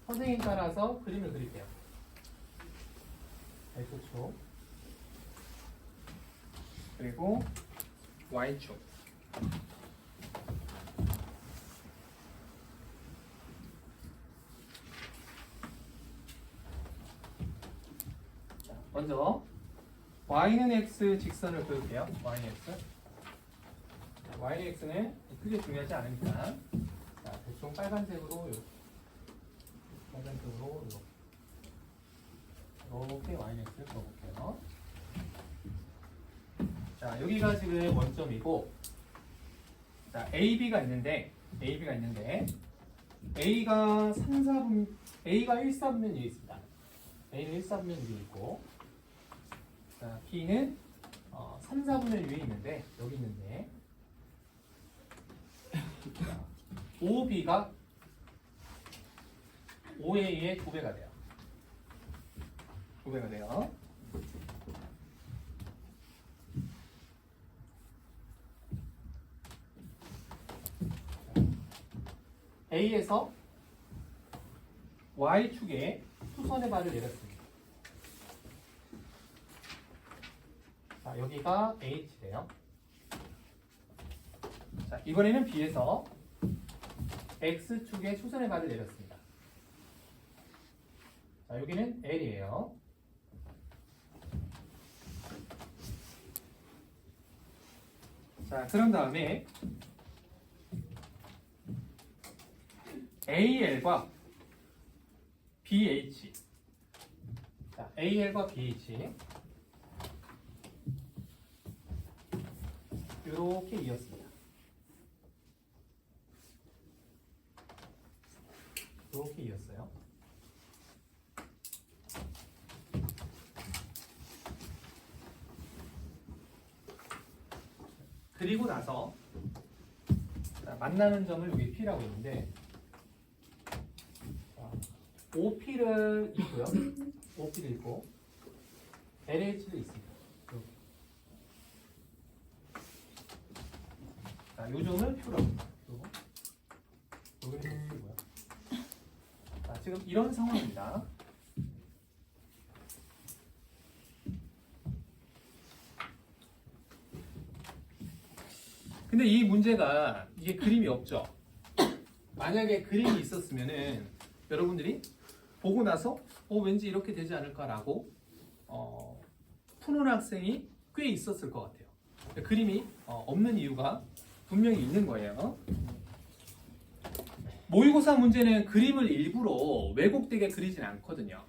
선생님 따라서 그림을 그릴게요. X축 그리고 Y축. 자, 먼저 Y는 X 직선을 그을게요. Y는 X. Y는 X는 크게 중요하지 않으니까, 자, 대충 빨간색으로 이렇게 Y넷을 그어볼게요. 자, 여기가 지금 원점이고, 자, AB가 있는데 A가 1, 4분면 위에 있습니다. A는 1, 4분면 위에 있고, 자, B는 3, 4분면 위에 있는데, 여기 있는데, 자, OB가 OA의 2배가 돼요. 2배가 돼요. A에서 Y축에 투선의 발을 내렸습니다. 자, 여기가 h래요. 자, 이번에는 B에서 x축의 수선의 발을 내렸습니다. 자, 여기는 L이에요. 자, 그런 다음에 AL과 BH. 자, AL과 BH. 이렇게 이었습니다. 이렇게 이었어요. 그리고 나서 자, 만나는 점을 여기 P라고 있는데 자, OP를 있고요. OP를 있고 LH도 있습니다. 이렇게. 자, 요 점을 Q라고 합니다. 여기는 Q고요. 자, 지금 이런 상황입니다. 근데 이 문제가 이게 그림이 없죠. 만약에 그림이 있었으면은 여러분들이 보고 나서 왠지 이렇게 되지 않을까라고 푸는 학생이 꽤 있었을 것 같아요. 그림이 없는 이유가 분명히 있는 거예요. 모의고사 문제는 그림을 일부러 왜곡되게 그리진 않거든요.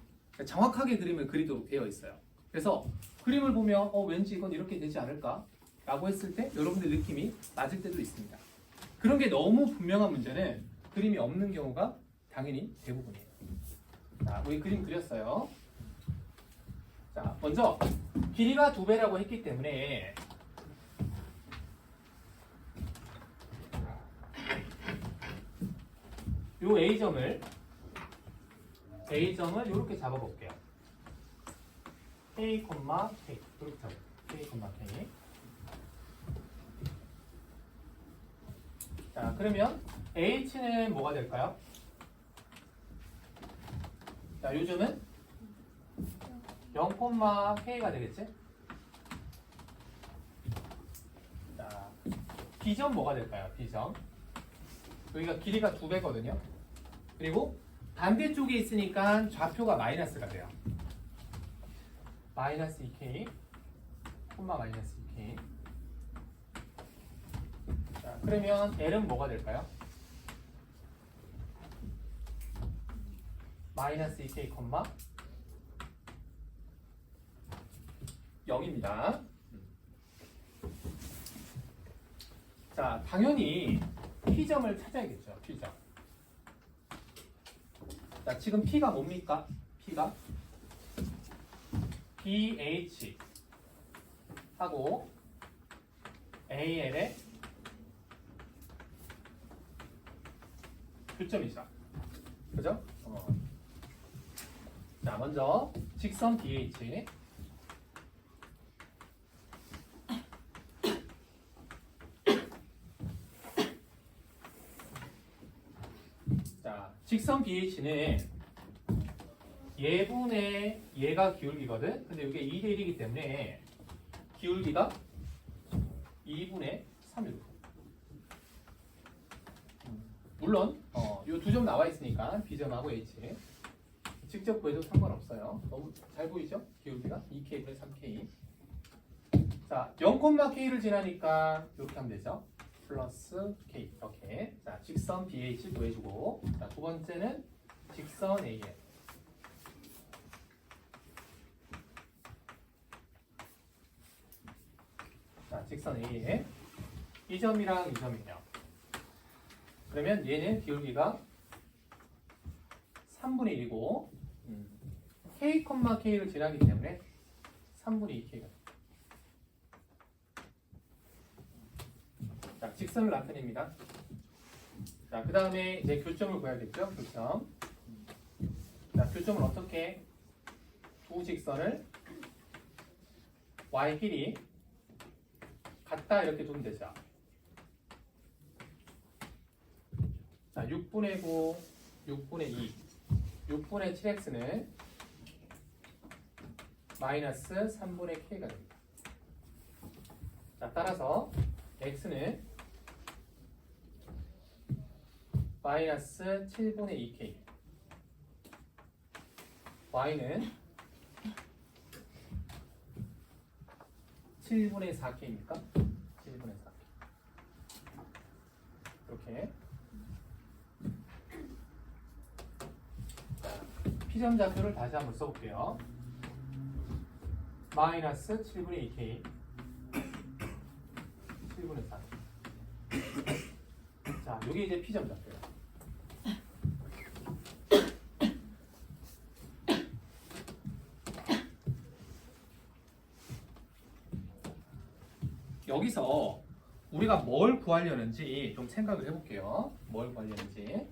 정확하게 그림을 그리도록 되어 있어요. 그래서 그림을 보면 왠지 이건 이렇게 되지 않을까? 라고 했을 때 여러분들 느낌이 맞을 때도 있습니다. 그런 게 너무 분명한 문제는 그림이 없는 경우가 당연히 대부분이에요. 자, 우리 그림 그렸어요. 자, 먼저 길이가 2배라고 했기 때문에 요 A점을 이렇게 잡아볼게요. K, K 이렇게 잡아볼게요. K, K. 자, 그러면 H는 뭐가 될까요? 자, 요즘은 0,K가 되겠지? 자, B점 뭐가 될까요? B점. 여기가 길이가 2배거든요. 그리고 반대쪽에 있으니까 좌표가 마이너스가 돼요. 마이너스 2K, 콤마 마이너스 2K. 자, 그러면 L은 뭐가 될까요? 마이너스 2K, 콤마 0입니다. 자, 당연히 P점을 찾아야겠죠. P점. 자, 지금 P가 뭡니까? P가 BH 하고 AL의 교점이죠. 그죠? 자, 먼저 직선 BH. 자, 직선 BH는 얘분의 얘가 기울기거든. 근데 이게 2대 1이기 때문에 기울기가 2분의 3일. 물론 이 두 점 나와 있으니까 B점하고 H 직접 구해도 상관없어요. 너무 잘 보이죠? 기울기가 2K분의 3K. 자, 0,K를 지나니까 이렇게 하면 되죠. 플러스 K 이렇게. 자, 직선 BH 구해주고, 자, 두 번째는 직선 AL. 자, 직선 AL 이 점이랑 이 점이에요. 그러면 얘는 기울기가 3분의 1이고 K, K를 지나기 때문에 3분의 2K가 됩니다. 자, 직선을 나타냅니다. 자, 그 다음에 이제 교점을 구해야겠죠? 교점. 자, 교점을 어떻게 두 직선을 Y 길이 같다 이렇게 두면 되죠. 자, 6분의 9, 6분의 2, 6분의 7x는 마이너스 3분의 k가 됩니다. 자, 따라서 x는 마이너스 7분의 2k, y는 7분의 4k입니까? 7분의 4k. 이렇게. 자, 피점좌표를 다시 한번 써볼게요. 마이너스 7분의 2k, 7분의 4k. 자, 이게 이제 피점좌표예요. 여기서 우리가 뭘 구하려는지 좀 생각을 해볼게요. 뭘 구하려는지.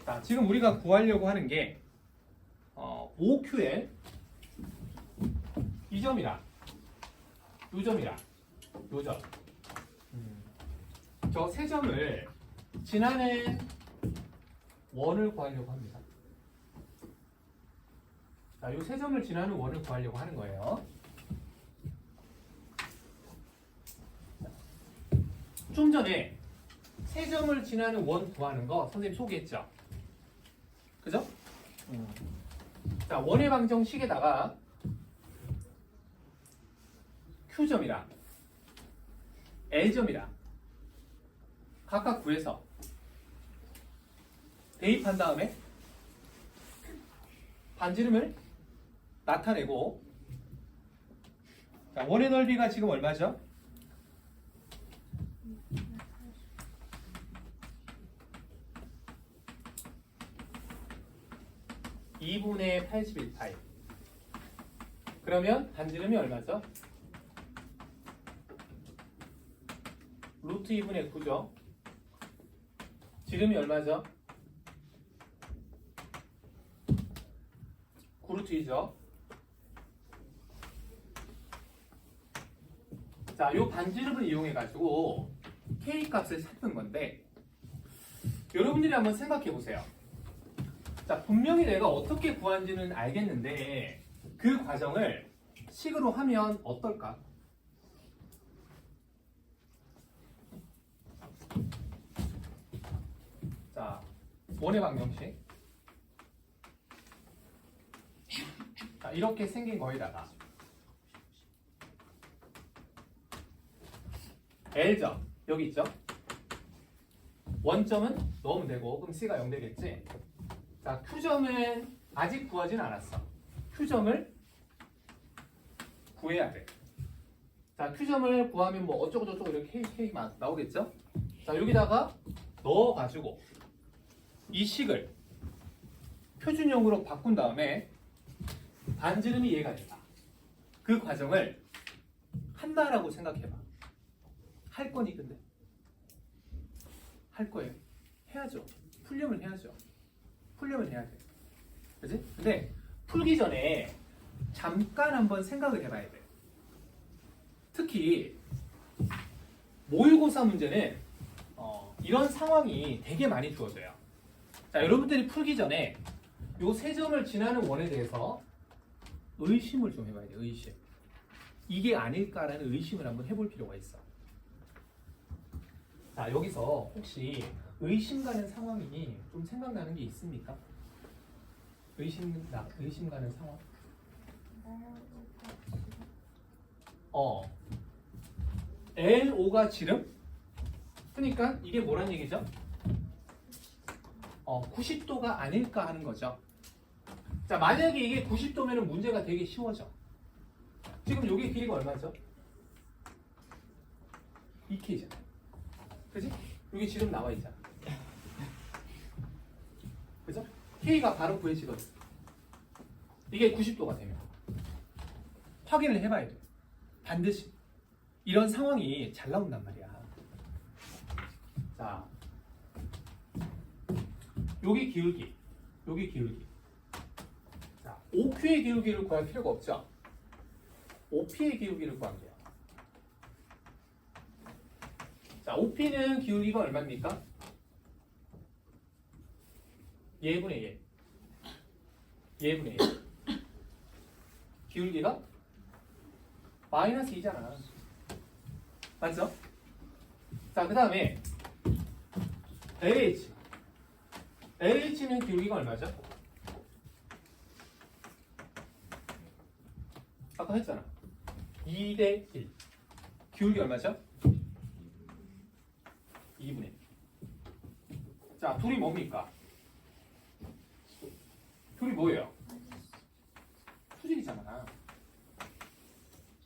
자, 지금 우리가 구하려고 하는 게 OQ의 이 점이랑 요 점이랑 요 점. 저 세 점을 지나는 원을 구하려고 합니다. 자, 요 세 점을 지나는 원을 구하려고 하는 거예요. 좀 전에 세 점을 지나는 원 구하는 거 선생님 소개했죠? 그죠? 자, 원의 방정식에다가 Q점이랑 L점이랑 각각 구해서 대입한 다음에 반지름을 나타내고, 자, 원의 넓이가 지금 얼마죠? 2분의 81파이. 그러면 반지름이 얼마죠? 루트 2분의 9죠. 지름이 얼마죠? 9루트 2죠. 자, 요 반지름을 이용해 가지고 K 값을 찾는 건데, 여러분들이 한번 생각해 보세요. 자, 분명히 내가 어떻게 구한지는 알겠는데 그 과정을 식으로 하면 어떨까? 자, 원의 방정식. 자, 이렇게 생긴 거에다가 L점 여기 있죠? 원점은 넣으면 되고, 그럼 C가 0 되겠지? 자, Q점은 아직 구하진 않았어. Q점을 구해야 돼. 자, Q점을 구하면 뭐 어쩌고저쩌고 이렇게 K 막 나오겠죠? 자, 여기다가 넣어가지고 이 식을 표준형으로 바꾼 다음에 반지름이 얘가 된다. 그 과정을 한다라고 생각해봐. 할 거니 근데? 할 거예요. 해야죠. 풀려면 해야죠. 풀려면 해야 돼. 그지? 근데 풀기 전에 잠깐 한번 생각을 해봐야 돼. 특히 모의고사 문제는 이런 상황이 되게 많이 주어져요. 자, 여러분들이 풀기 전에 요 세 점을 지나는 원에 대해서 의심을 좀 해봐야 돼. 의심. 이게 아닐까라는 의심을 한번 해볼 필요가 있어. 자, 여기서 혹시 의심 가는 상황이 좀 생각나는 게 있습니까? 의심 가는 상황? LO가 지름? 그러니까 이게 뭐란 얘기죠? 90도가 아닐까 하는 거죠. 자, 만약에 이게 90도면 문제가 되게 쉬워져. 지금 여기 길이가 얼마죠? 2K잖아. 그지? 여기 지름 나와 있잖아. 그죠? K가 바로 구해지거든. 이게 90도가 되면 확인을 해봐야 돼. 반드시 이런 상황이 잘 나온단 말이야. 자, 여기 기울기, 여기 기울기. 자, OQ의 기울기를 구할 필요가 없죠. OP의 기울기를 구할게요. 자, OP는 기울기가 얼마입니까? 예분의 1. 예분의 1. 기울기가 마이너스 2잖아. 맞죠? 자, 그 다음에 LH. LH는 기울기가 얼마죠? 아까 했잖아. 2대 1. 기울기 얼마죠? 2분의 1. 자, 둘이 뭡니까? 둘이 뭐예요? 수직이잖아.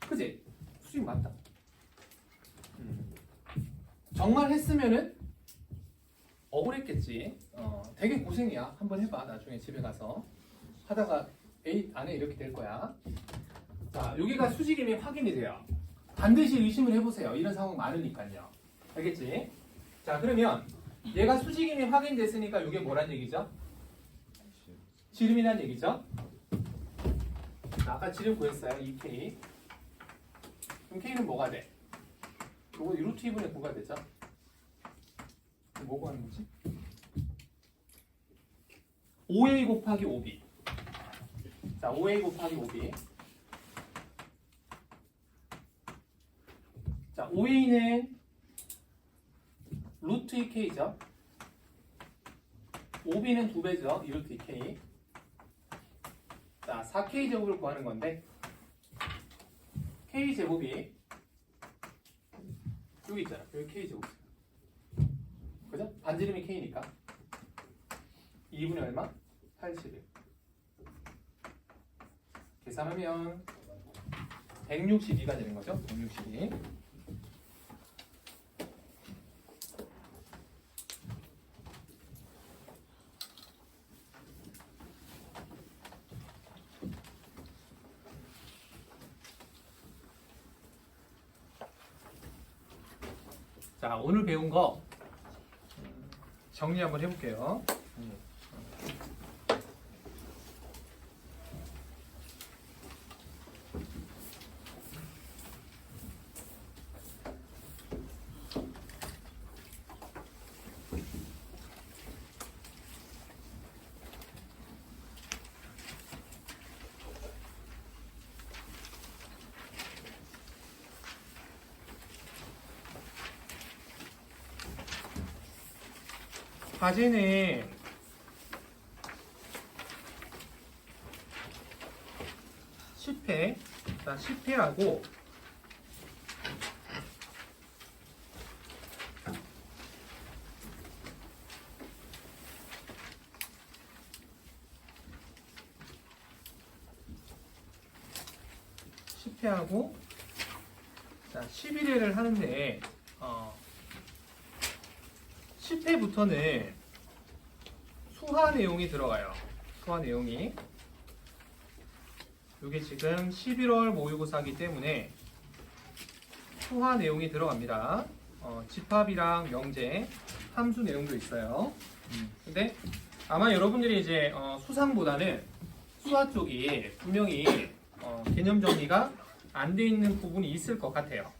그지? 수직 맞다. 정말 했으면은 억울했겠지. 되게 고생이야. 한번 해봐. 나중에 집에 가서 하다가 A 안에 이렇게 될 거야. 자, 여기가 수직임이 확인이 돼요. 반드시 의심을 해보세요. 이런 상황 많으니까요. 알겠지? 자, 그러면 얘가 수직임이 확인됐으니까 이게 뭐란 얘기죠? 지름이란 얘기죠? 자, 아까 지름 구했어요. 2K. 그럼 K는 뭐가 돼? 이거 루트 2분의 9가 되죠? 뭐가 하는 거지? 5A 곱하기 5B. 자, 5A 곱하기 5B. 자, 5A는 루트 2K죠? 5B는 2배죠? 2루트 2K. 자, 4K 제곱을 구하는 건데 K 제곱이 여기 있잖아. 여기 K 제곱. 그죠? 반지름이 K니까 2분의 얼마? 81. 계산하면 162가 되는 거죠. 162. 자, 오늘 배운 거 정리 한번 해볼게요. 과제는 10회, 자 10회하고 자 11회를 하는데 10회부터는 수화 내용이 들어가요. 수화 내용이. 이게 지금 11월 모의고사이기 때문에 수화 내용이 들어갑니다. 집합이랑 명제, 함수 내용도 있어요. 근데 아마 여러분들이 이제 수상보다는 수화 쪽이 분명히 개념 정리가 안 돼 있는 부분이 있을 것 같아요.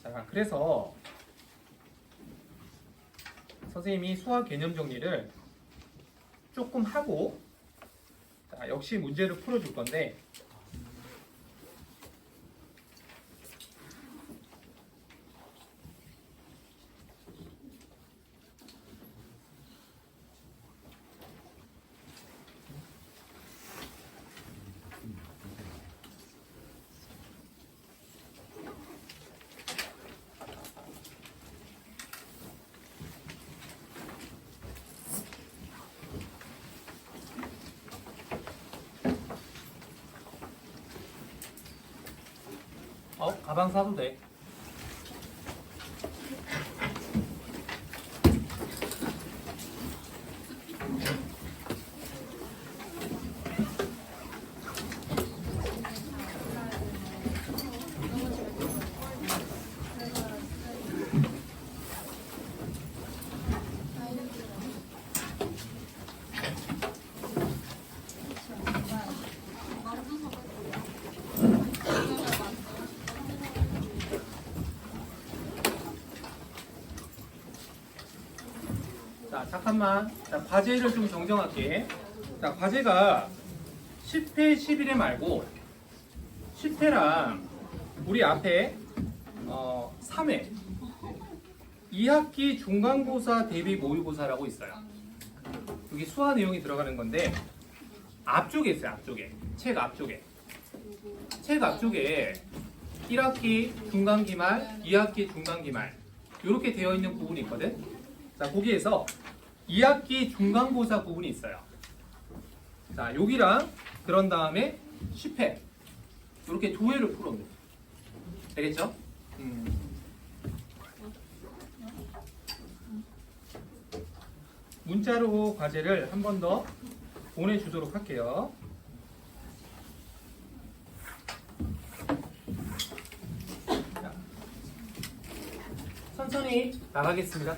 자, 그래서 선생님이 수학 개념 정리를 조금 하고 자, 역시 문제를 풀어줄 건데 가방 사도 돼. 자, 잠깐만. 자, 과제를 좀 정정할게. 자, 과제가 10회, 11회 말고 10회랑 우리 앞에 3회 2학기 중간고사 대비 모의고사라고 있어요. 여기 수화 내용이 들어가는 건데 앞쪽에 있어요. 앞쪽에 책 앞쪽에 1학기 중간기말, 2학기 중간기말 이렇게 되어 있는 부분이 있거든. 자, 거기에서 2학기 중간고사 부분이 있어요. 자, 여기랑 그런 다음에 10회 이렇게 두 회를 풀어놓는 거예요. 되겠죠? 문자로 과제를 한 번 더 보내주도록 할게요. 자, 천천히 나가겠습니다.